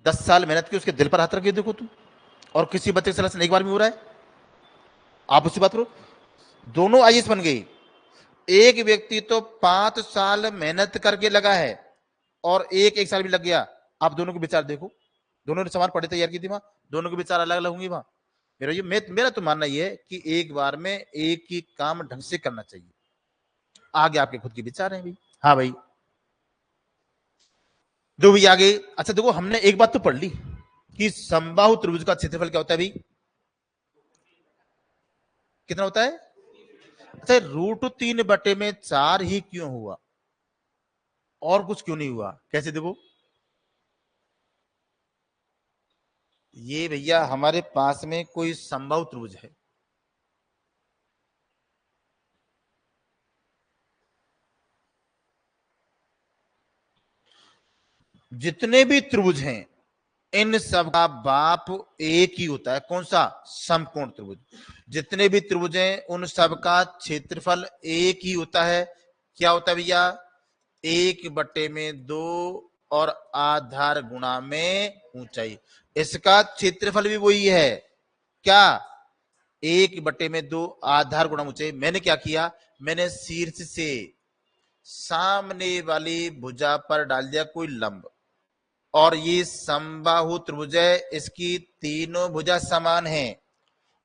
10 साल मेहनत की, उसके दिल पर हाथ रख के देखो तुम, और किसी बच्चे के सलाह एक बार में हो रहा है। आप उससे बात करो, दोनों आईएएस बन गई। एक व्यक्ति तो 5 साल मेहनत करके लगा है, और एक एक साल भी लग गया। आप दोनों के विचार देखो, दोनों ने समान पढ़े तैयार की थी वहां, दोनों के विचार अलग अलग होंगे वहां। मेरा तो मानना यह है कि एक बार में एक ही काम ढंग से करना चाहिए। आगे आपके खुद के विचार हैं भाई। हाँ भाई, दो भी आगे। अच्छा देखो, हमने एक बात तो पढ़ ली कि समबाहु त्रिभुज का क्षेत्रफल क्या होता है भाई, कितना होता है। अच्छा, √3/4 ही क्यों हुआ, और कुछ क्यों नहीं हुआ, कैसे देखो। ये भैया हमारे पास में कोई समबाहु त्रिभुज है, जितने भी त्रिभुज हैं इन सब का बाप एक ही होता है, कौन सा, समकोण त्रिभुज। जितने भी त्रिभुज हैं उन सब का क्षेत्रफल एक ही होता है। क्या होता है भैया, 1/2 और आधार गुणा में ऊंचाई। इसका क्षेत्रफल भी वही है, क्या, 1/2 आधार गुणा ऊंचाई। मैंने क्या किया, मैंने शीर्ष से सामने वाली भुजा पर डाल दिया कोई लंब, और ये समबाहु त्रिभुज है, इसकी तीनों भुजा समान है।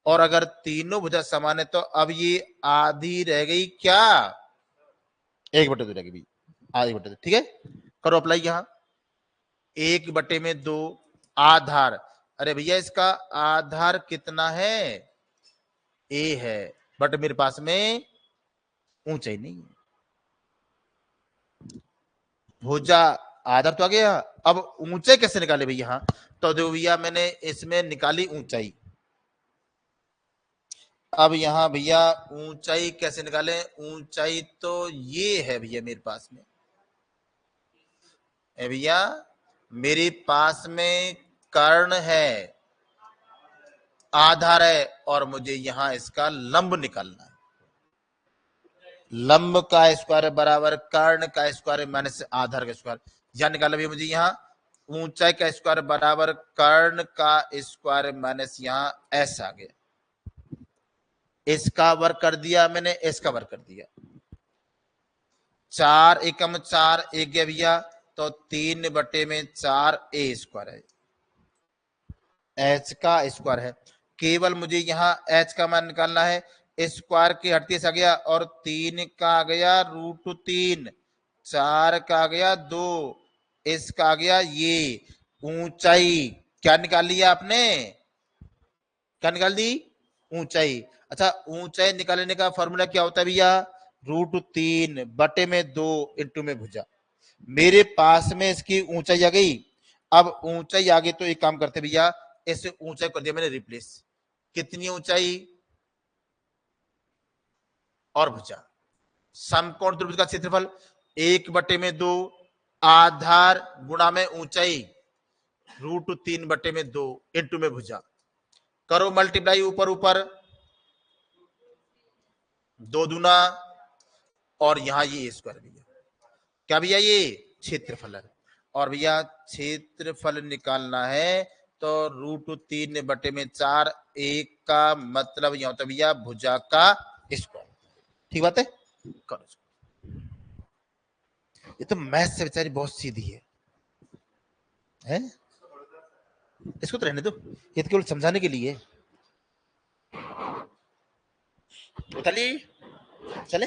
और अगर तीनों भुजा समान है तो अब ये आधी रह गई क्या, 1/2 रहेगी भी, हाँ 1/2, ठीक है। करो अप्लाई यहाँ। 1/2 आधार, अरे भैया इसका आधार कितना है, ए है, बट मेरे पास में ऊंचाई नहीं है। भुजा आधार तो आ गया, अब ऊंचाई कैसे निकाले भैया, यहाँ तो देखो भैया मैंने इसमें निकाली ऊंचाई। अब यहाँ भैया ऊंचाई कैसे निकाले, ऊंचाई तो ये है भैया मेरे पास में, भैया मेरे पास में कर्ण है, आधार है, और मुझे यहां इसका लंब निकालना है। लंब का स्क्वायर बराबर कर्ण का स्क्वायर माइनस आधार का स्क्वायर, यहां निकाला भैया मुझे, यहाँ ऊंचाई का स्क्वायर बराबर कर्ण का स्क्वायर माइनस यहाँ एस आ गया, इसका वर्ग कर दिया मैंने, इसका वर्ग कर दिया, 4 एकम 4 एक गया भैया, तो 3/4 ए स्क्वायर है, एच का स्क्वायर है। केवल मुझे यहाँ एच का मान निकालना है, स्क्वायर की हटती आ गया, और 3 का आ गया √3, 4 का आ गया 2, इसका आ गया ये ऊंचाई, क्या निकाल लिया आपने, क्या निकाल दी, ऊंचाई। अच्छा ऊंचाई निकालने का फॉर्मूला क्या होता है भैया, √3/2 इंटू में भुजा। मेरे पास में इसकी ऊंचाई आ गई, अब ऊंचाई आ गई तो एक काम करते भैया, इसे ऊंचाई कर दिया मैंने रिप्लेस, कितनी ऊंचाई और भुजा, समकोण त्रिभुज का क्षेत्रफल 1/2 आधार गुणा में ऊंचाई √3/2 इंटू में भुजा, करो मल्टीप्लाई ऊपर ऊपर, 2 दूना, और यहां ये स्क्वायर भैया, क्या भैया ये क्षेत्रफल है, और भैया क्षेत्रफल निकालना है तो √3/4 एक का मतलब यह होता है भैया भुजा का स्क्वायर, ठीक बात है। करो, ये तो मैथ से बेचारी बहुत सीधी है? इसको तो रहने दो, ये तो केवल समझाने के लिए। चलिए चले,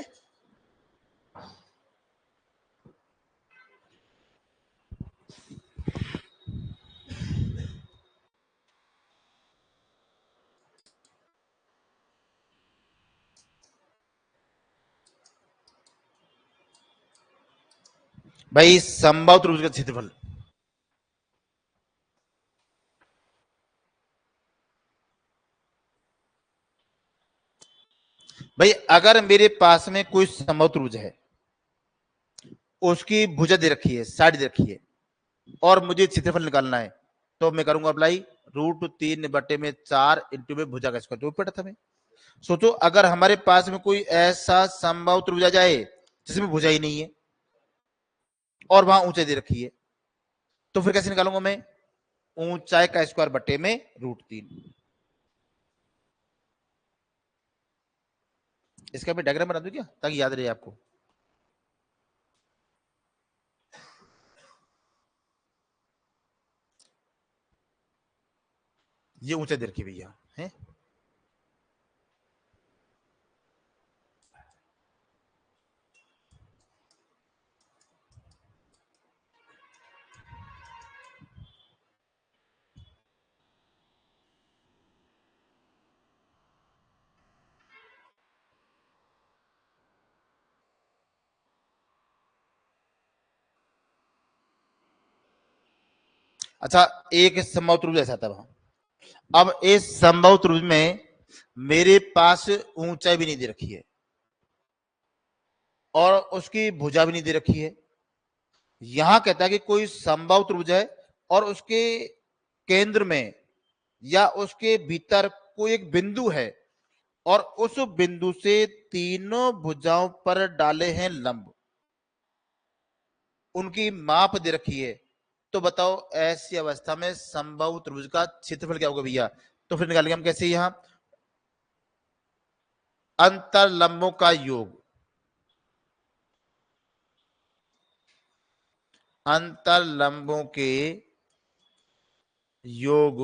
भाई समबाहु त्रिभुज का क्षेत्रफल, भाई अगर मेरे पास में कोई समबाहु त्रिभुज है, उसकी भुजा दे रखी है, साइड दे रखी है, और मुझे क्षेत्रफल निकालना है, तो मैं करूंगा अप्लाई √3/4 इंटू में भुजा का स्क्वायर, जो पढ़ा था मैं। सोचो अगर हमारे पास में कोई ऐसा समबाहु त्रिभुज आ जाए जिसमें भुजा ही नहीं है और वहां ऊंचाई दे रखी है, तो फिर कैसे निकालूंगा मैं, ऊंचाई का स्क्वायर बटे में √3। इसका मैं डायग्राम बना दूं क्या, ताकि याद रहे आपको। ये ऊंचाई दे रखी भैया है, अच्छा एक समबाहु त्रिभुज ऐसा था वहां, अब इस समबाहु त्रिभुज में मेरे पास ऊंचाई भी नहीं दे रखी है और उसकी भुजा भी नहीं दे रखी है। यहां कहता है कि कोई समबाहु त्रिभुज है और उसके केंद्र में या उसके भीतर कोई एक बिंदु है, और उस बिंदु से तीनों भुजाओं पर डाले हैं लंब, उनकी माप दे रखी है। तो बताओ ऐसी अवस्था में समबाहु त्रिभुज का क्षेत्रफल क्या होगा भैया, तो फिर निकालेंगे हम कैसे, यहां अंतर लंबों का योग, अंतर लंबों के योग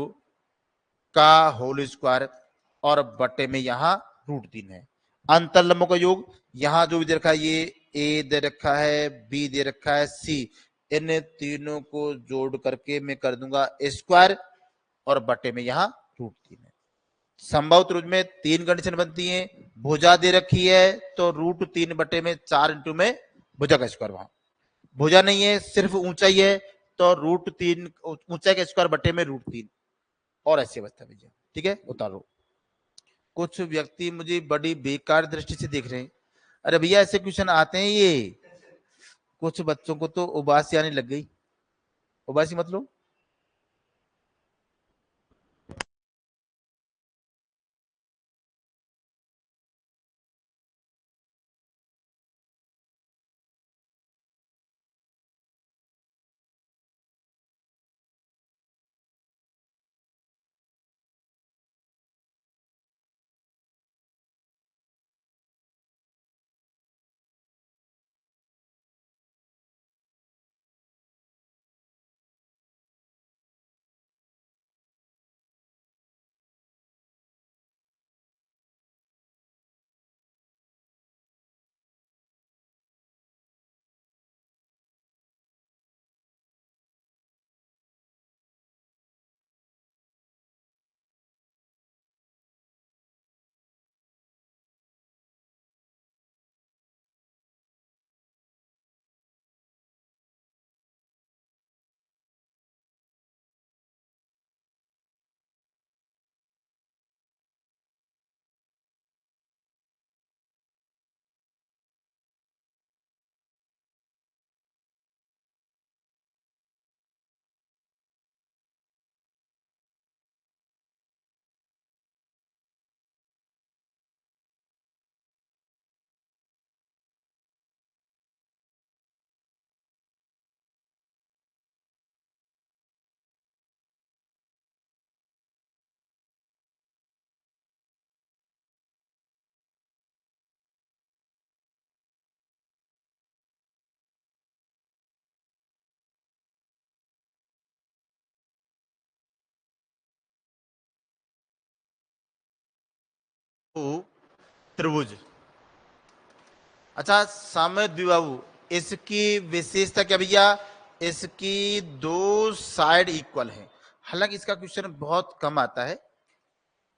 का होल स्क्वायर, और बटे में यहां √3 है। अंतर लंबों का योग, यहां जो भी दे रखा है ये ए दे रखा है, बी दे रखा है, सी, इन तीनों को जोड़ करके मैं कर दूंगा स्क्वायर और बटे में यहां √3 है। संभव त्रिभुज में 3 कंडीशन बनती है, भुजा दे रखी है तो √3 बटे में 4 इंटू में भुजा का स्क्वायर, वहां भुजा नहीं है सिर्फ ऊंचाई है तो √3 ऊंचाई का स्क्वायर बटे में √3 और ऐसे अवस्था भैया। ठीक है, उतारो। कुछ व्यक्ति मुझे बड़ी बेकार दृष्टि से देख रहे हैं, अरे भैया ऐसे क्वेश्चन आते हैं ये, कुछ बच्चों को तो उबासी आने लग गई। उबासी मतलब त्रिभुज। अच्छा, समद्विबाहु, इसकी विशेषता क्या भैया, इसकी दो साइड इक्वल है। हालांकि इसका क्वेश्चन बहुत कम आता है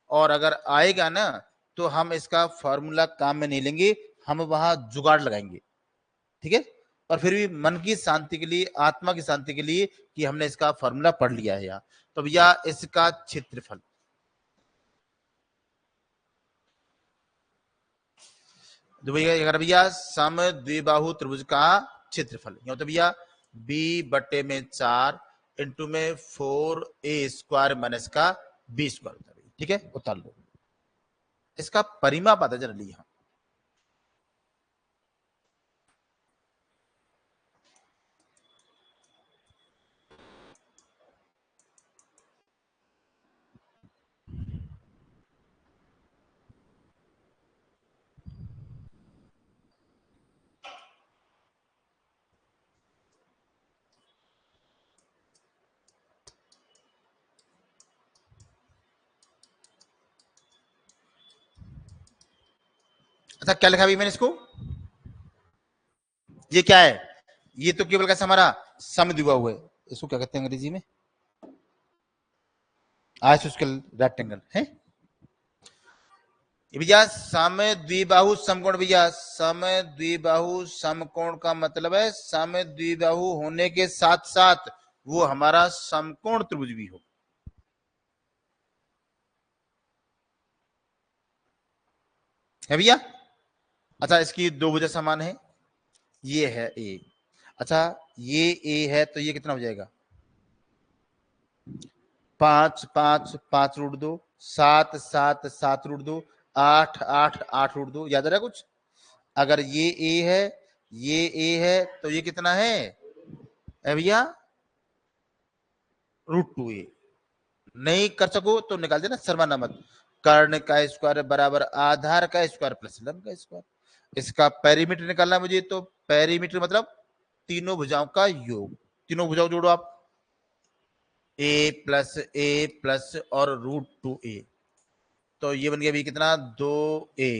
और अगर आएगा ना तो हम इसका फॉर्मूला काम में नहीं लेंगे, हम वहां जुगाड़ लगाएंगे। ठीक है, और फिर भी मन की शांति के लिए, आत्मा की शांति के लिए कि हमने इसका फॉर्मूला पढ़ लिया है यहाँ, तो भैया इसका क्षेत्रफल, जो भैया अगर भैया समद्विबाहु त्रिभुज का क्षेत्रफल यह तो भैया b बटे में 4 इंटू में 4a² माइनस का b² होता है। ठीक है, उतार लो, इसका परिमाप आता जनरली यहाँ। अच्छा, क्या लिखा अभी मैंने इसको, ये क्या है, ये तो केवल कैसे हमारा समद्विबाहु है, इसको क्या कहते हैं अंग्रेजी में, आइसोस्केल रेक्टेंगल है भैया। समद्विबाहु समकोण, भैया समद्विबाहु समकोण का मतलब है समद्विबाहु होने के साथ साथ वो हमारा समकोण त्रिभुज भी हो, है भैया। अच्छा, इसकी दो भुजा समान है, ये है ए, अच्छा ये ए है तो ये कितना हो जाएगा, 5 5 5 √2, 7 7 7 √2, 8 8 8 √2, याद आ रहा है कुछ। अगर ये ए है, ये ए है तो ये कितना है भैया, √2a। नहीं कर सको तो निकाल देना, शर्माना मत। कर्ण का स्क्वायर बराबर आधार का स्क्वायर प्लस लंब का स्क्वायर। इसका पेरीमीटर निकालना है मुझे, तो पेरीमीटर मतलब तीनों भुजाओं का योग, तीनों भुजाओं जोड़ो आप, a+a+ और √2a, तो ये बन गया भी कितना 2a,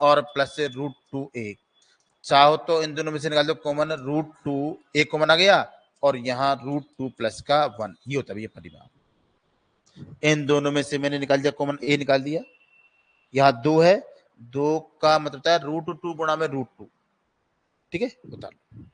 और प्लस से √2a। चाहो तो इन दोनों में से निकाल दो कॉमन, √2a कॉमन आ गया और यहाँ √2 प्लस का 1, ये होता है ये परिमाण। इन दोनों में से मैंने निकाल दिया कॉमन, a निकाल दिया, यहाँ 2 है, 2 का मतलब होता है √2 गुणा में √2, ठीक है, उतार लो।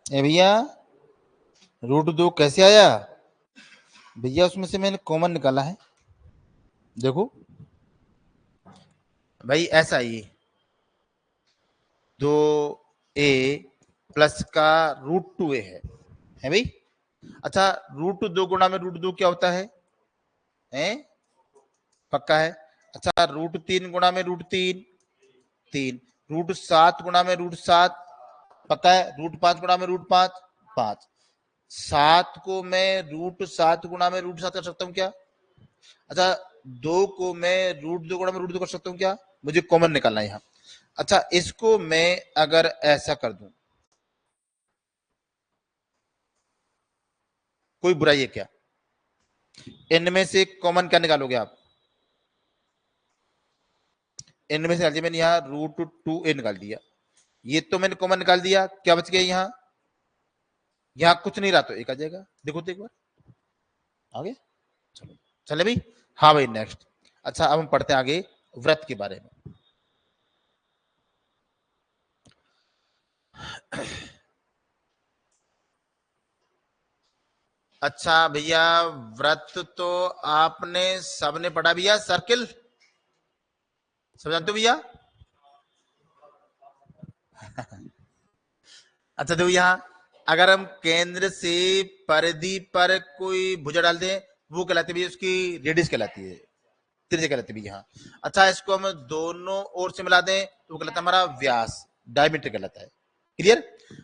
ए भैया √2 कैसे आया भैया? उसमें से मैंने कॉमन निकाला है, देखो भाई ऐसा ही 2a प्लस का √2a है भाई। अच्छा √2 गुणा में √2 क्या होता है? पक्का है। अच्छा √3 गुणा में √3 3, √7 गुणा में √7 पक्का है, √5 गुणा में √5 5, 7 को मैं √7 गुणा में √7 कर सकता हूँ क्या? अच्छा 2 को मैं √2 गुणा में √2 कर सकता हूँ क्या? मुझे कॉमन निकालना है यहाँ। अच्छा इसको मैं अगर ऐसा कर दूं, कोई बुराई है क्या? इनमें से कॉमन क्या निकालोगे आप? इनमें से मैंने यहाँ √2a निकाल दिया, ये तो मैंने कॉमन निकाल दिया, क्या बच गया यहाँ? यहाँ कुछ नहीं रहा तो एक आ जाएगा, देखो तो एक बार आगे। चलो चले भाई, हाँ भाई नेक्स्ट। अच्छा अब हम पढ़ते हैं आगे व्रत के बारे में। अच्छा भैया व्रत तो आपने सबने पढ़ा भैया, सर्किल सब जानते हो भैया? अच्छा देखो यहाँ अगर हम केंद्र से परिधि पर कोई भुजा डाल दें, वो कहलाती है भैया, उसकी रेडियस कहलाती है, त्रिज्या कहलाती है भैया। अच्छा इसको हम दोनों ओर से मिला दें तो वो कहलाता है हमारा व्यास, डायमीटर कहलाता है, क्लियर?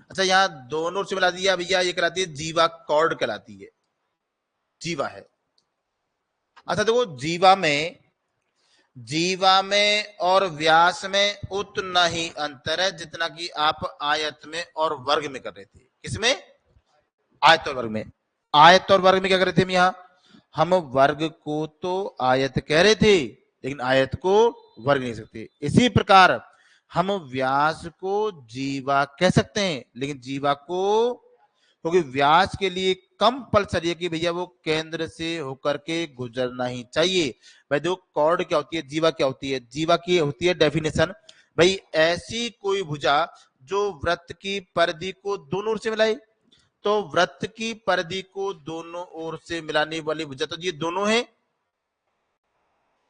अच्छा यहाँ दोनों ओर से मिला दिया भैया, ये कहलाती है जीवा, कॉर्ड कहलाती है, जीवा है। अच्छा देखो जीवा में और व्यास में उतना ही अंतर है जितना कि आप आयत में और वर्ग में कर रहे थे। किसमें? आयत और वर्ग में। आयत और वर्ग में क्या कर रहे थे हम यहाँ? हम वर्ग को तो आयत कह रहे थे लेकिन आयत को वर्ग नहीं सकते। इसी प्रकार हम व्यास को जीवा कह सकते हैं लेकिन जीवा को, क्योंकि व्यास के लिए कंपल्सरी है कि भैया वो केंद्र से होकर के गुजरना ही चाहिए। भाई देखो कॉर्ड क्या होती है, जीवा क्या होती है? जीवा की होती है डेफिनेशन, भाई ऐसी कोई भुजा जो वृत्त की परिधि को दोनों ओर से मिलाए। तो वृत्त की परिधि को दोनों ओर से मिलाने वाली भुजा तो ये दोनों है,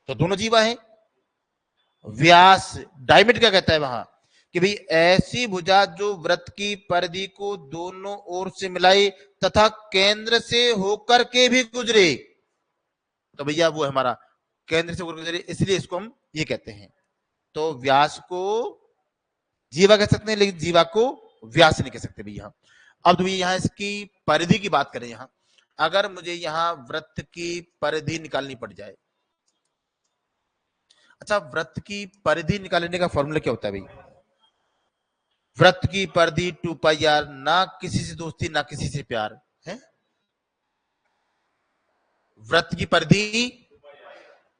तो दोनों जीवा है। व्यास डायमीटर क्या कहता है वहां कि भाई ऐसी भुजा जो वृत्त की परिधि को दोनों ओर से मिलाए तथा केंद्र से होकर के भी गुजरे, तो भैया वो हमारा केंद्र से होकर गुजरे, इसलिए इसको हम ये कहते हैं। तो व्यास को जीवा कह सकते हैं लेकिन जीवा को व्यास नहीं कह सकते भैया। अब तो यहाँ इसकी परिधि की बात करें, यहाँ अगर मुझे यहाँ वृत्त की परिधि निकालनी पड़ जाए, अच्छा वृत्त की परिधि निकालने का फॉर्मूला क्या होता है भाई? वृत्त की परिधि 2πr, ना किसी से दोस्ती ना किसी से प्यार है। वृत्त की परिधि,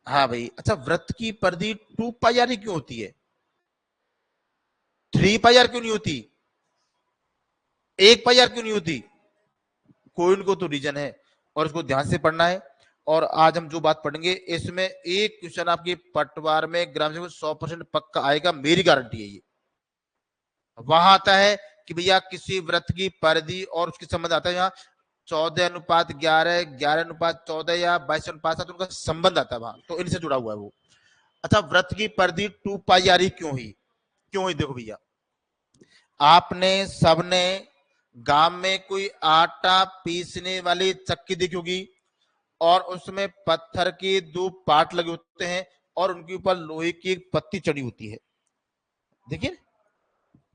हाँ भाई। अच्छा वृत्त की परिधि 2πr ही क्यों होती है? 3πr क्यों नहीं होती? 1πr क्यों नहीं होती? कोई इनको तो रीजन है और इसको ध्यान से पढ़ना है। और आज हम जो बात पढ़ेंगे इसमें एक क्वेश्चन आपके पटवार में ग्राम 100% पक्का आएगा, मेरी गारंटी है ये। वहां आता है कि भैया किसी वृत्त की परिधि और उसके संबंध आता है यहाँ 14:11, 11:14 या 22:7 उनका संबंध आता है वहां, तो इनसे जुड़ा हुआ है वो। अच्छा, वृत्त की परिधि 2 पाई आ रही, क्यों हुई? देखो भैया, आपने सबने गांव में कोई आटा पीसने वाली चक्की देखी होगी, और उसमें पत्थर के 2 पार्ट लगे होते हैं और उनके ऊपर लोहे की एक पत्ती चढ़ी होती है। देखिए,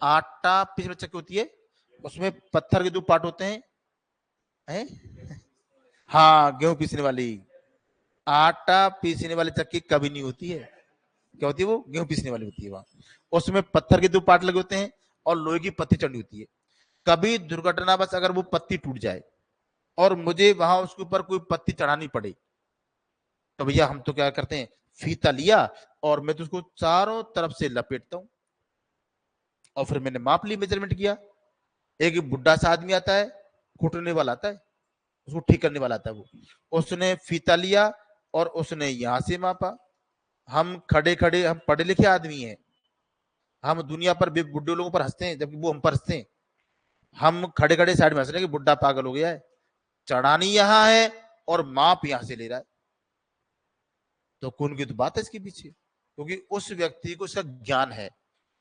आटा पीसने वाली चक्की होती है, उसमें पत्थर के 2 पार्ट होते हैं? हाँ, गेहूं पीसने वाली। आटा पीसने वाली चक्की कभी नहीं होती है। क्या होती है वो? गेहूं पीसने वाली होती है। वहां उसमें पत्थर के 2 पार्ट लगे होते हैं और लोहे की पत्ती चढ़ी होती है। कभी दुर्घटनावश अगर वो पत्ती टूट जाए और मुझे वहां उसके ऊपर कोई पत्ती चढ़ानी पड़े, तो भैया हम तो क्या करते हैं, फीता लिया और मैं तो उसको चारों तरफ से लपेटता हूं, और फिर मैंने माप ली, मेजरमेंट किया। एक बुढ़ा सा आदमी आता है, घुटने वाला आता है, उसको ठीक करने वाला आता है, वो उसने फीता लिया और उसने यहां से मापा। हम खड़े खड़े, हम पढ़े लिखे आदमी हैं, हम दुनिया पर बुढ़े लोगों पर हंसते हैं, जबकि वो हम पर हंसते हैं। हम खड़े खड़े साइड में हंस रहे हैं कि बुढ़ा पागल हो गया है, चढ़ानी यहां है और माप यहां से ले रहा है। तो कौन की तो बात है इसके पीछे, क्योंकि उस व्यक्ति को इसका ज्ञान है।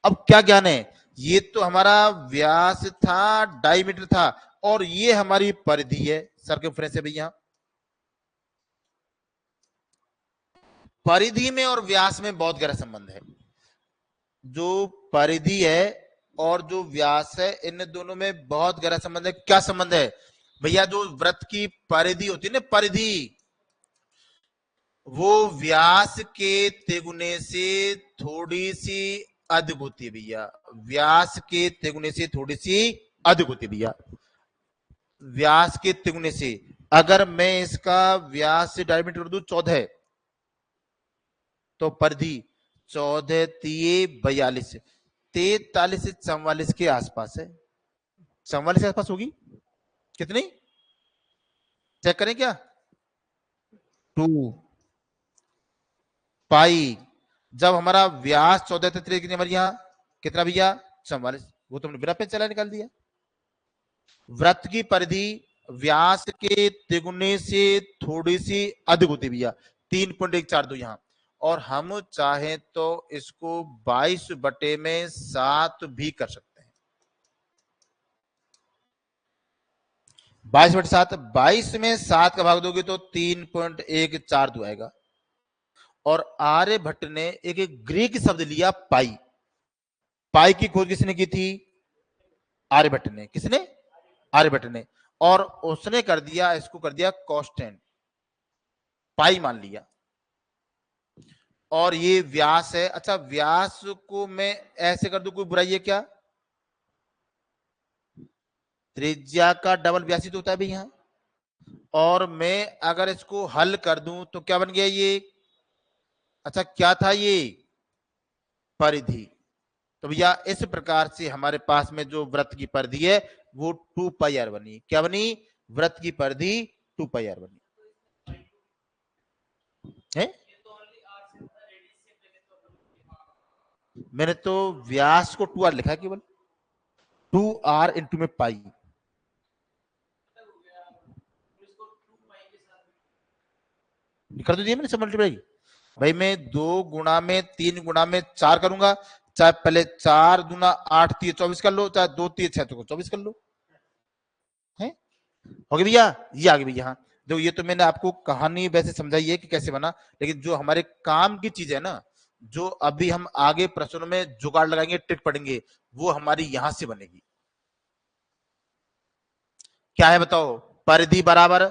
अब क्या ज्ञान है? ये तो हमारा व्यास था, डायमीटर था, और ये हमारी परिधि है, सर्कमफ्रेंस है भैया। परिधि में और व्यास में बहुत गहरा संबंध है। जो परिधि है और जो व्यास है, इन दोनों में बहुत गहरा संबंध है। क्या संबंध है भैया? जो वृत्त की परिधि होती है ना, परिधि, वो व्यास के तिगुने से थोड़ी सी अधिक होती है भैया। व्यास के तिगुने से थोड़ी सी अधिक होती है भैया। व्यास के तिगुने से, अगर मैं इसका व्यास से डायमीटर कर दूं 14, तो परिधि 14 तिये 42, 43 से 44 के आसपास है। 44 के आसपास होगी। कितनी? चेक करें क्या? 2 पाई। जब हमारा व्यास 14 था, कितनी हमारी यहाँ कितना भैया? 44। वो तुमने बिना पेन चला निकाल दिया। वृत्त की परिधि व्यास के तिगुने से थोड़ी सी अधिक होती भैया, 3.142 यहाँ। और हम चाहें तो इसको 22/7 भी कर सकते हैं। 22/7, 22 में 7 का भाग दोगे तो 3.142 आएगा। और आर्यभट्ट ने एक ग्रीक शब्द लिया, पाई। पाई की खोज किसने की थी? आर्यभट्ट ने। किसने? आर्यभट्ट ने। और उसने कर दिया, इसको कर दिया कांस्टेंट, पाई मान लिया। और ये व्यास है। अच्छा, व्यास को मैं ऐसे कर दूं, कोई बुराई है क्या? त्रिज्या का डबल व्यास ही तो होता है भाई यहां। और मैं अगर इसको हल कर दूं तो क्या बन गया ये? अच्छा, क्या था ये? परिधि। तो भैया इस प्रकार से हमारे पास में जो वृत्त की परिधि है वो 2 पाई आर बनी। क्या बनी? वृत्त की परिधि 2 पाई आर बनी है। मैंने तो व्यास को 2 आर लिखा है, केवल 2 आर इंटू में पाई। कर दो दिया मैंने सब मल्टीप्लाई। भाई मैं 2 गुणा में 3 गुणा में 4 करूंगा, चाहे पहले 4 दूना 8 3 24 कर लो, चाहे 2 3 6 तो 24 कर लो, है हो गया भैया। ये आ गया भैया। हाँ, देखो ये तो मैंने आपको कहानी वैसे समझाई है कि कैसे बना, लेकिन जो हमारे काम की चीज है ना, जो अभी हम आगे प्रश्नों में जुगाड़ लगाएंगे, ट्रिक पढ़ेंगे, वो हमारी यहां से बनेगी। क्या है बताओ? परिधि बराबर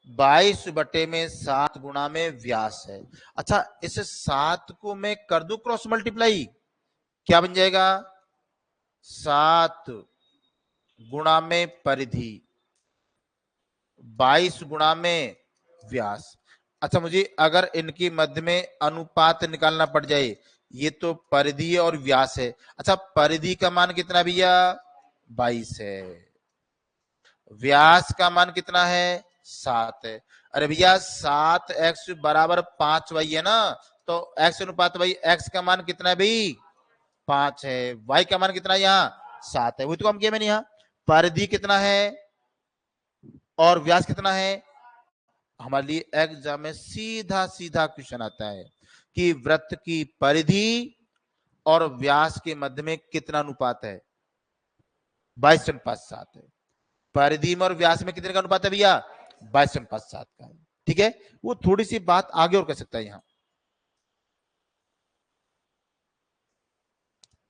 22/7 गुणा में व्यास है। अच्छा, इस 7 को मैं कर दूं क्रॉस मल्टीप्लाई, क्या बन जाएगा? 7 गुणा में परिधि, 22 गुणा में व्यास। अच्छा, मुझे अगर इनके मध्य में अनुपात निकालना पड़ जाए, ये तो परिधि और व्यास है। अच्छा, परिधि का मान कितना भैया? 22 है। व्यास का मान कितना है? 7 है। अरे भैया 7x बराबर 5y है ना, तो x अनुपात y, x का मान कितना है भाई? 5 है। y का मान कितना है यहाँ? 7 है। वही तो काम किया मैंने यहाँ। परिधि कितना है? और व्यास कितना है? हमारे लिए एग्जाम में सीधा सीधा क्वेश्चन आता है कि वृत्त की परिधि और व्यास के मध्य में कितना अनुपात है? 22:7 है। परिधि में और व्यास में कितने का अनुपात है भैया? 22:7 का है। ठीक है, वो थोड़ी सी बात आगे और कर सकता है। यहां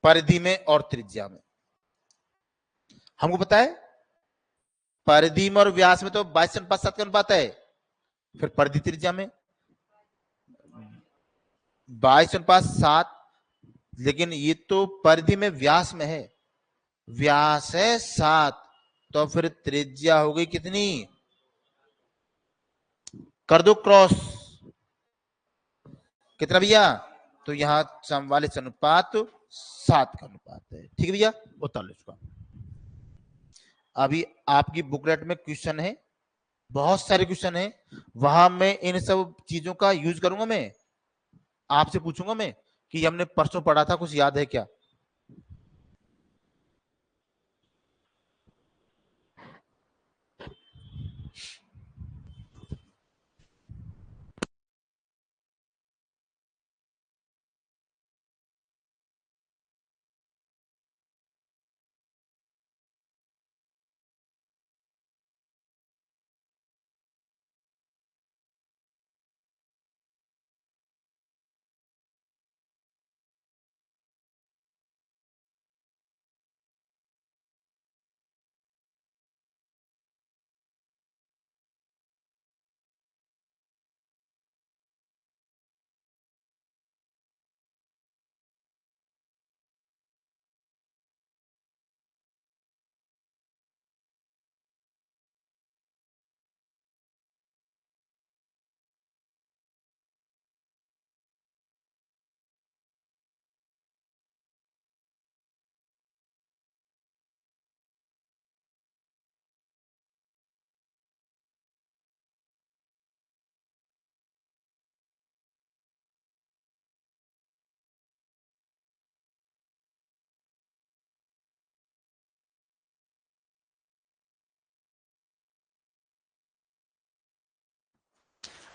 परिधि में और त्रिज्या में हमको पता है, परिधि में और व्यास में तो 22:7 का अनुपात है। फिर परिधि त्रिज्या में 22:7, लेकिन ये तो परिधि में व्यास में है, व्यास है 7, तो फिर त्रिज्या हो गई कितनी? कर दो क्रॉस, कितना भैया? तो यहां समवाले अनुपात 7 का अनुपात है। ठीक है भैया, उतार लो इसको। अभी आपकी बुकलेट में क्वेश्चन है, बहुत सारे क्वेश्चन है, वहां मैं इन सब चीजों का यूज करूंगा। मैं आपसे पूछूंगा मैं कि हमने परसों पढ़ा था, कुछ याद है क्या?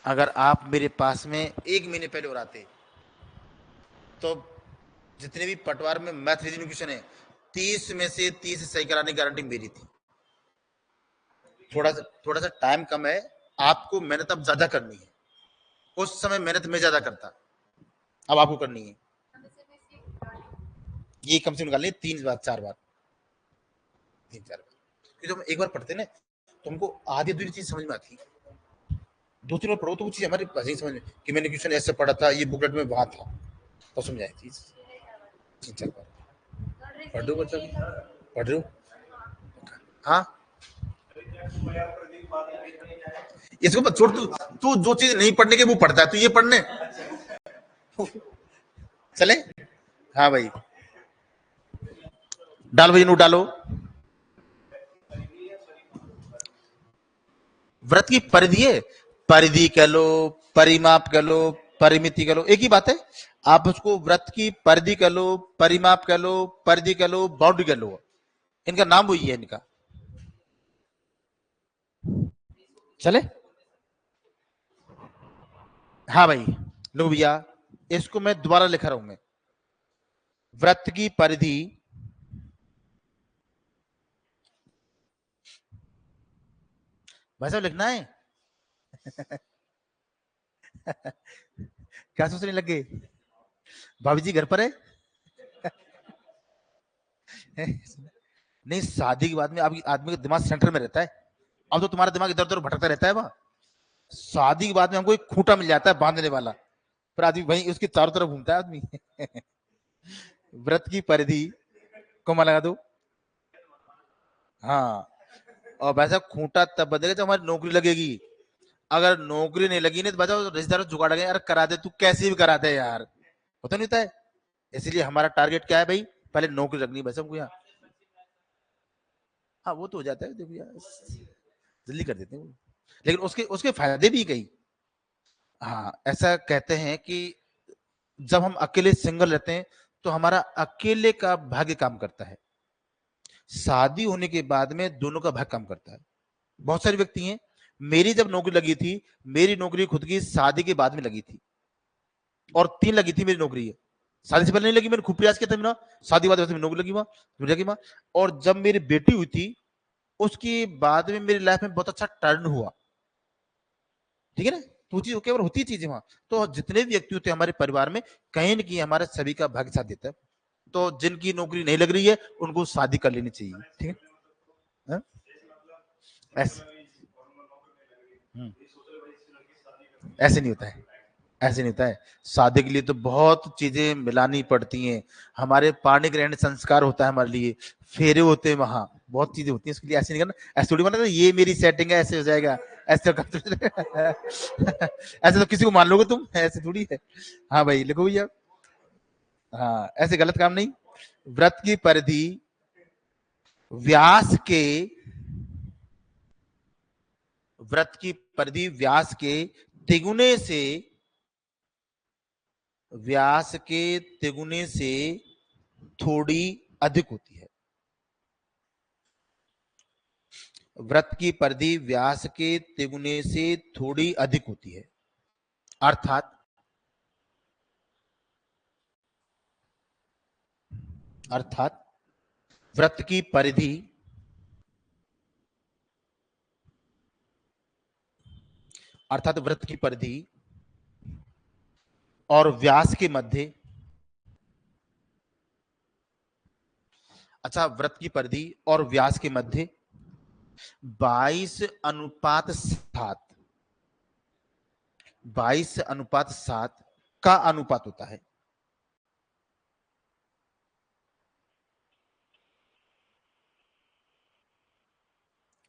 अगर आप मेरे पास में 1 महीने पहले और आते, तो जितने भी पटवार में मैथ रीजनिंग क्वेश्चन है, 30 में से 30 सही कराने की गारंटी मेरी थी। थोड़ा सा टाइम कम है, आपको मेहनत अब ज्यादा करनी है। उस समय मेहनत मैं ज्यादा करता, अब आपको करनी है। ये कम से कम निकालनी है 3 बार 4 बार, 3 4 बार। क्योंकि जब हम एक बार पढ़ते ना, तो हमको आधी अधूरी चीज समझ में आती है। 2 3 बार पढ़ो तो वो चीज हमारे पास ही समझ में कि मैंने क्वेश्चन ऐसे पढ़ा था, ये बुकलेट में वहां था, तो समझ आई चीज। 3 4 बार पढ़ रहे हो बच्चा, पढ़ रहे हो? हाँ, इसको मत छोड़, तू जो चीज नहीं पढ़ने के वो पढ़ता है, तू ये पढ़ने चले। हाँ भाई, डाल भाई, नोट डालो। व्रत की परिधि है, परिधि कह लो, परिमाप कह लो, परिमिति कह लो, एक ही बात है। आप उसको व्रत की परिधि कह लो, परिमाप कह लो, परिधि कह लो, बाउंड्री कह लो, इनका नाम वही है इनका। चले। हाँ भाई, लो भैया, इसको मैं दोबारा लिखा रहा हूं मैं। वृत्त की परिधि भाई साहब लिखना है। क्या सोचने लगे? भाभी जी घर पर है? नहीं, शादी के बाद में आपकी आदमी का दिमाग सेंटर में रहता है। अब तो तुम्हारा दिमाग इधर उधर भटकता रहता है वह। शादी के बाद में हमको एक खूंटा मिल जाता है बांधने वाला, पर आदमी वहीं उसके चारों तरफ घूमता है आदमी। व्रत की परिधि को लगा दो। हाँ, और वैसा खूंटा तब बदलेगा जब हमारी नौकरी लगेगी। अगर नौकरी नहीं लगी नहीं तो बचाओ, रिश्तेदार जुगाड़ गए, यार करा दे, तू कैसे भी करा दे यार, होता नहीं होता है। इसलिए हमारा टारगेट क्या है भाई? पहले नौकरी लगनी बस हमको यहाँ। हाँ, वो तो हो जाता है, देखो यार, जल्दी कर देते हैं वो। लेकिन उसके उसके फायदे भी कई। हाँ, ऐसा कहते हैं कि जब हम अकेले सिंगल रहते हैं, तो हमारा अकेले का भाग्य काम करता है। शादी होने के बाद में दोनों का भाग्य काम करता है। बहुत सारे व्यक्ति हैं। मेरी जब नौकरी लगी थी, मेरी नौकरी खुद की शादी के बाद में लगी थी, और 3 लगी थी मेरी नौकरी है। शादी से पहले नहीं लगी, मैंने खूब प्रयास किया था मेरा, शादी के बाद वैसे नौकरी लगी वहां। और जब मेरी बेटी हुई थी, उसके बाद में मेरी लाइफ में बहुत अच्छा टर्न हुआ, ठीक है ना। तो चीज केवल होती चीजें वहां। तो जितने भी व्यक्ति होते हैं हमारे परिवार में, कहीं न कहीं हमारे सभी का भाग्य साथ देता है। तो जिनकी नौकरी नहीं लग रही है, उनको शादी कर लेनी चाहिए, ठीक है। हाँ? ऐसे ऐसे नहीं होता है, ऐसे नहीं होता है। शादी के लिए तो बहुत चीजें मिलानी पड़ती हैं। हमारे पाणी ग्रहण संस्कार होता है हमारे लिए, फेरे होते हैं वहां, बहुत चीजें होती हैं। इसके लिए ऐसे नहीं करना, ऐसे थोड़ी बना ये मेरी सेटिंग है ऐसे हो जाएगा, ऐसे ऐसे तो किसी को मान लोगे तुम, ऐसे थोड़ी है। हाँ भाई लिखो भैया। हाँ, ऐसे गलत काम नहीं। व्रत की परिधि व्यास के, व्रत की परिधि व्यास के तिगुने से, व्यास के तिगुने से थोड़ी अधिक होती है। व्रत की परिधि व्यास के तिगुने से थोड़ी अधिक होती है। अर्थात, अर्थात व्रत की परिधि, अर्थात व्रत की परिधि और व्यास के मध्य, अच्छा व्रत की परिधि और व्यास के मध्य 22:7, 22:7 का अनुपात होता है।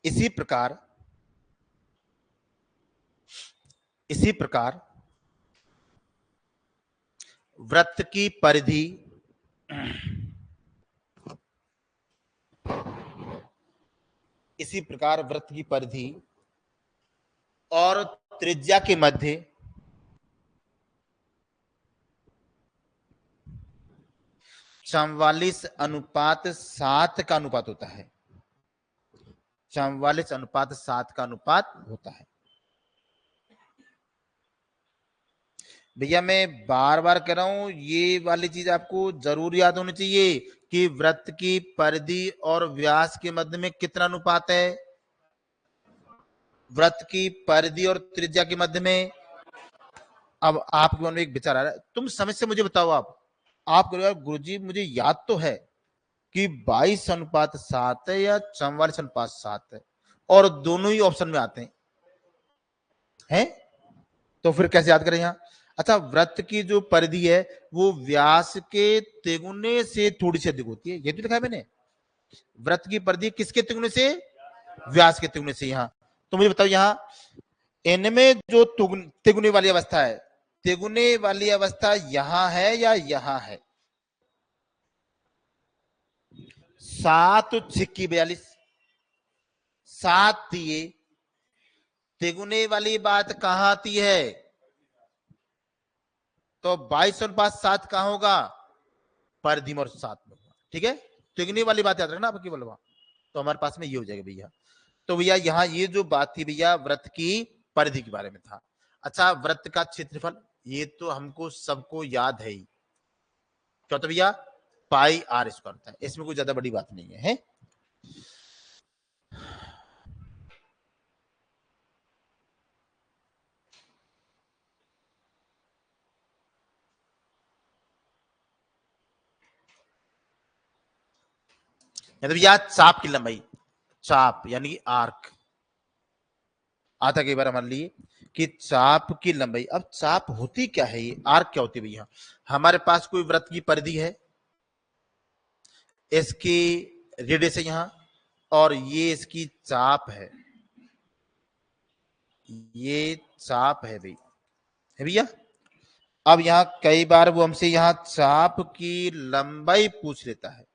इसी प्रकार, इसी प्रकार व्रत की परिधि, इसी प्रकार व्रत की परिधि और त्रिज्या के मध्य 44:7 का अनुपात होता है। 44:7 का अनुपात होता है। भैया मैं बार बार कह रहा हूं, ये वाली चीज आपको जरूर याद होनी चाहिए कि व्रत की परिधि और व्यास के मध्य में कितना अनुपात है। व्रत की परिधि और त्रिज्या के मध्य में, अब आपके मन में एक विचार आ रहा है, तुम समझ से मुझे बताओ। आप करो यार गुरुजी, मुझे याद तो है कि 22:7 है या 44:7 है, और दोनों ही ऑप्शन में आते हैं। तो फिर कैसे याद करें यहाँ। अच्छा, व्रत की जो परिधि है वो व्यास के तिगुने से थोड़ी सी अधिक होती है, ये तो लिखा है मैंने। व्रत की परिधि किसके तिगुने से, व्यास के तिगुने से। यहाँ तो मुझे बताओ, यहाँ इनमें जो तिगुने वाली अवस्था है, तिगुने वाली अवस्था यहां है या यहां है। 7 छिक्की 42, 7 दिए, तिगुने वाली बात कहां आती है। तो 22:7 कहां होगा, परिधि और साथ में होगा, ठीक है। तिगुने वाली बात याद रखना आपकी केवल वहां, तो हमारे पास में ये हो जाएगा भैया। तो भैया यहाँ ये जो बात थी भैया व्रत की परिधि के बारे में था। अच्छा, व्रत का क्षेत्रफल ये तो हमको सबको याद है ही, क्या होता भैया, πr² होता है। इसमें कोई ज्यादा बड़ी बात नहीं है। तो भैया चाप की लंबाई, चाप यानी कि आर्क आता कई बार हमारे लिए कि चाप की लंबाई। अब चाप होती क्या है, ये आर्क क्या होती है भैया। हमारे पास कोई व्रत की परिधि है, इसकी रेडियस है यहाँ, और ये इसकी चाप है, ये चाप है भाई, है भैया। अब यहाँ कई बार वो हमसे यहाँ चाप की लंबाई पूछ लेता है,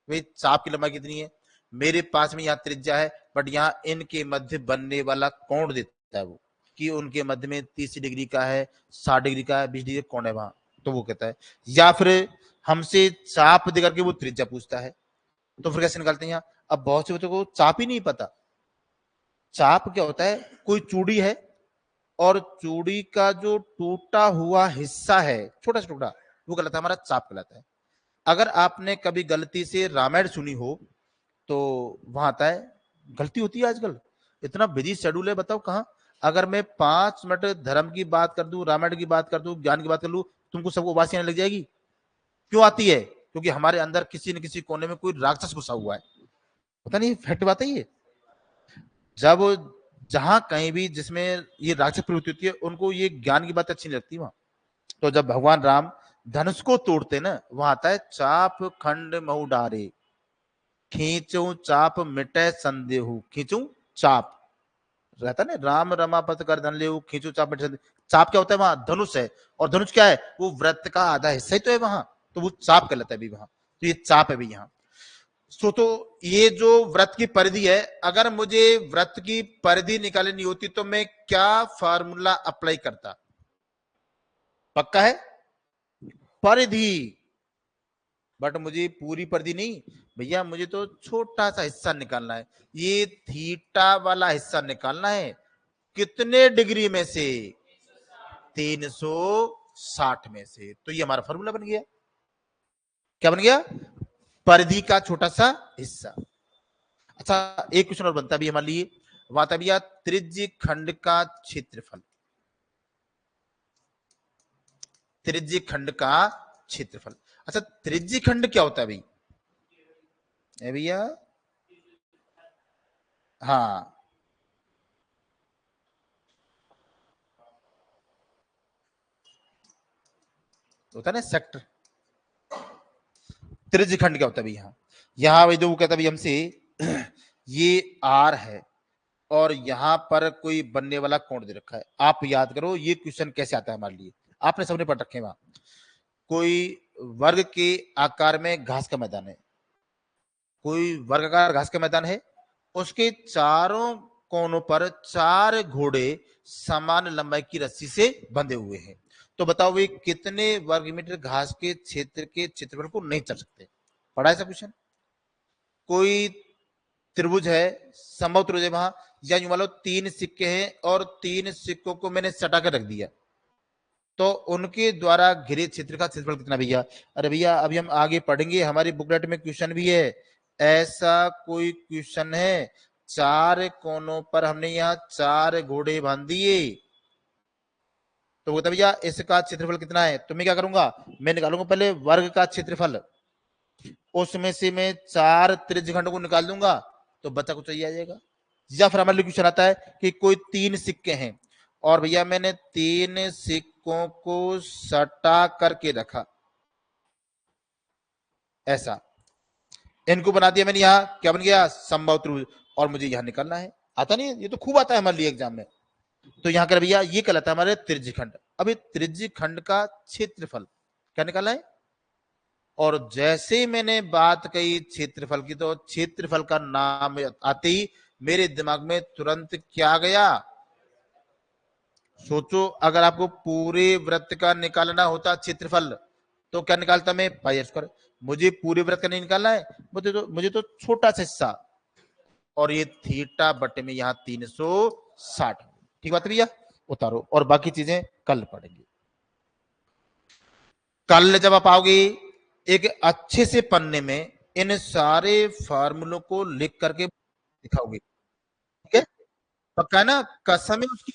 भाई चाप की लंबाई कितनी है। मेरे पास में यहाँ त्रिज्या है, बट यहाँ इनके मध्य बनने वाला कोण देता है वो, कि उनके मध्य में 30 डिग्री का है, 60 डिग्री का है, 20 डिग्री कोण है वहां, तो वो कहता है। या फिर हमसे चाप दे करके वो त्रिज्या पूछता है, तो फिर कैसे निकालते हैं यहाँ। अब बहुत से बच्चों को चाप ही नहीं पता, चाप क्या होता है? कोई चूड़ी है और चूड़ी का जो टूटा हुआ हिस्सा है, छोटा सा टुकड़ा, वो कहलाता है हमारा चाप कहलाता है। अगर आपने कभी गलती से रामायण सुनी हो तो वहां आता है, गलती होती है आजकल, इतना बिजी शेड्यूल है, बताओ कहाँ। अगर मैं 5 मिनट धर्म की बात कर दूं, रामायण की बात कर दूं, ज्ञान की बात कर लूं, तुमको सबको उबासी आने लग जाएगी। क्यों आती है? क्योंकि हमारे अंदर किसी न किसी कोने में कोई राक्षस घुसा हुआ है। पता नहीं, फैक्ट बात है ये। जब जहां कहीं भी जिसमें ये राक्षस प्रवृत्ति होती है, उनको ये ज्ञान की बात अच्छी नहीं लगती वहां। तो जब भगवान राम धनुष को तोड़ते ना, वहां आता है चाप खंड महु डारे, खींचू चाप मिटे संदेहु। खींचू चाप रहता ना, राम रमापत कर धन ले, खींचू चाप मिटे संदेहु। चाप क्या होता है? वहां धनुष है, और धनुष क्या है? वो व्रत का आधा हिस्सा ही तो है वहां, तो वो चाप कहलाता है अभी वहां। तो ये चाप है भी यहाँ। सो तो ये जो व्रत की परिधि है, अगर मुझे व्रत की परिधि निकालनी होती तो मैं क्या फार्मूला अप्लाई करता? पक्का है? परिधि। बट मुझे पूरी परिधि नहीं भैया, मुझे तो छोटा सा हिस्सा निकालना है। ये थीटा वाला हिस्सा निकालना है। कितने डिग्री में से? 360 में से। तो ये हमारा फॉर्मूला बन गया। क्या बन गया? परिधि का छोटा सा हिस्सा। अच्छा, एक क्वेश्चन और बनता भी हमारे लिए, बात भैया त्रिज्य खंड का क्षेत्रफल। त्रिज्य खंड का क्षेत्रफल। अच्छा, त्रिज्य खंड क्या होता है भाई? भैया हाँ, होता है ना सेक्टर। त्रिज्य खंड क्या होता है भैया? यहां भाई जो कहता है भाई हमसे, ये आर है और यहां पर कोई बनने वाला कोण दे रखा है। आप याद करो ये क्वेश्चन कैसे आता है हमारे लिए, आपने सबने पढ़ रखे हैं। वहां कोई वर्ग के आकार में घास का मैदान है, कोई वर्गाकार घास का मैदान है, उसके चारों कोनों पर 4 घोड़े समान लंबाई की रस्सी से बंधे हुए हैं। तो बताओ वे कितने वर्ग मीटर घास के क्षेत्र के क्षेत्रफल को नहीं चल सकते? पढ़ा है ऐसा क्वेश्चन? कोई त्रिभुज है, संभव त्रिभुज है वहां, या यूं मान लो 3 सिक्के हैं और 3 सिक्कों को मैंने सटा कर रख दिया, तो उनके द्वारा घिरे क्षेत्र का क्षेत्रफल कितना भैया? अरे भैया अभी हम आगे पढ़ेंगे, हमारी बुकलेट में क्वेश्चन भी है। ऐसा कोई क्वेश्चन है, 4 कोनों पर हमने यहाँ 4 घोड़े बांध दिए, तो बता भैया इसका क्षेत्रफल कितना है? तो मैं क्या करूंगा, मैं निकालूंगा पहले वर्ग का क्षेत्रफल, उसमें से मैं 4 त्रिज्यखंड को निकाल दूंगा, तो बच्चा को चाहिए आ जाएगा। या फिर हमारे लिए क्वेश्चन आता है कि कोई 3 सिक्के हैं और भैया मैंने 3 सिक्कों को सटा करके रखा, ऐसा इनको बना दिया मैंने, यहाँ क्या बन गया? संभव त्रिभुज। और मुझे यहाँ निकालना है। आता नहीं है? ये तो खूब आता है हमारे लिए एग्जाम में। तो यहाँ कर भैया ये कहलाता है हमारे त्रिज्यखंड। अभी त्रिज्यखंड का क्षेत्रफल क्या निकालना है? और जैसे ही मैंने बात कही क्षेत्रफल की, तो क्षेत्रफल का नाम आते ही मेरे दिमाग में तुरंत क्या गया? सोचो, अगर आपको पूरे वृत्त का निकालना होता क्षेत्रफल तो क्या निकालता मैं? Pi square. मुझे पूरे वृत्त का नहीं निकालना है, मुझे तो छोटा सा हिस्सा, और ये थीटा बटे में यहाँ 360। ठीक बात है भैया? उतारो, और बाकी चीजें कल पढ़ेंगे। कल जब आप आओगे एक अच्छे से पन्ने में इन सारे फार्मूलों को लिख करके दिखाओगे। ठीक है? पक्का है ना? कसम है उसकी।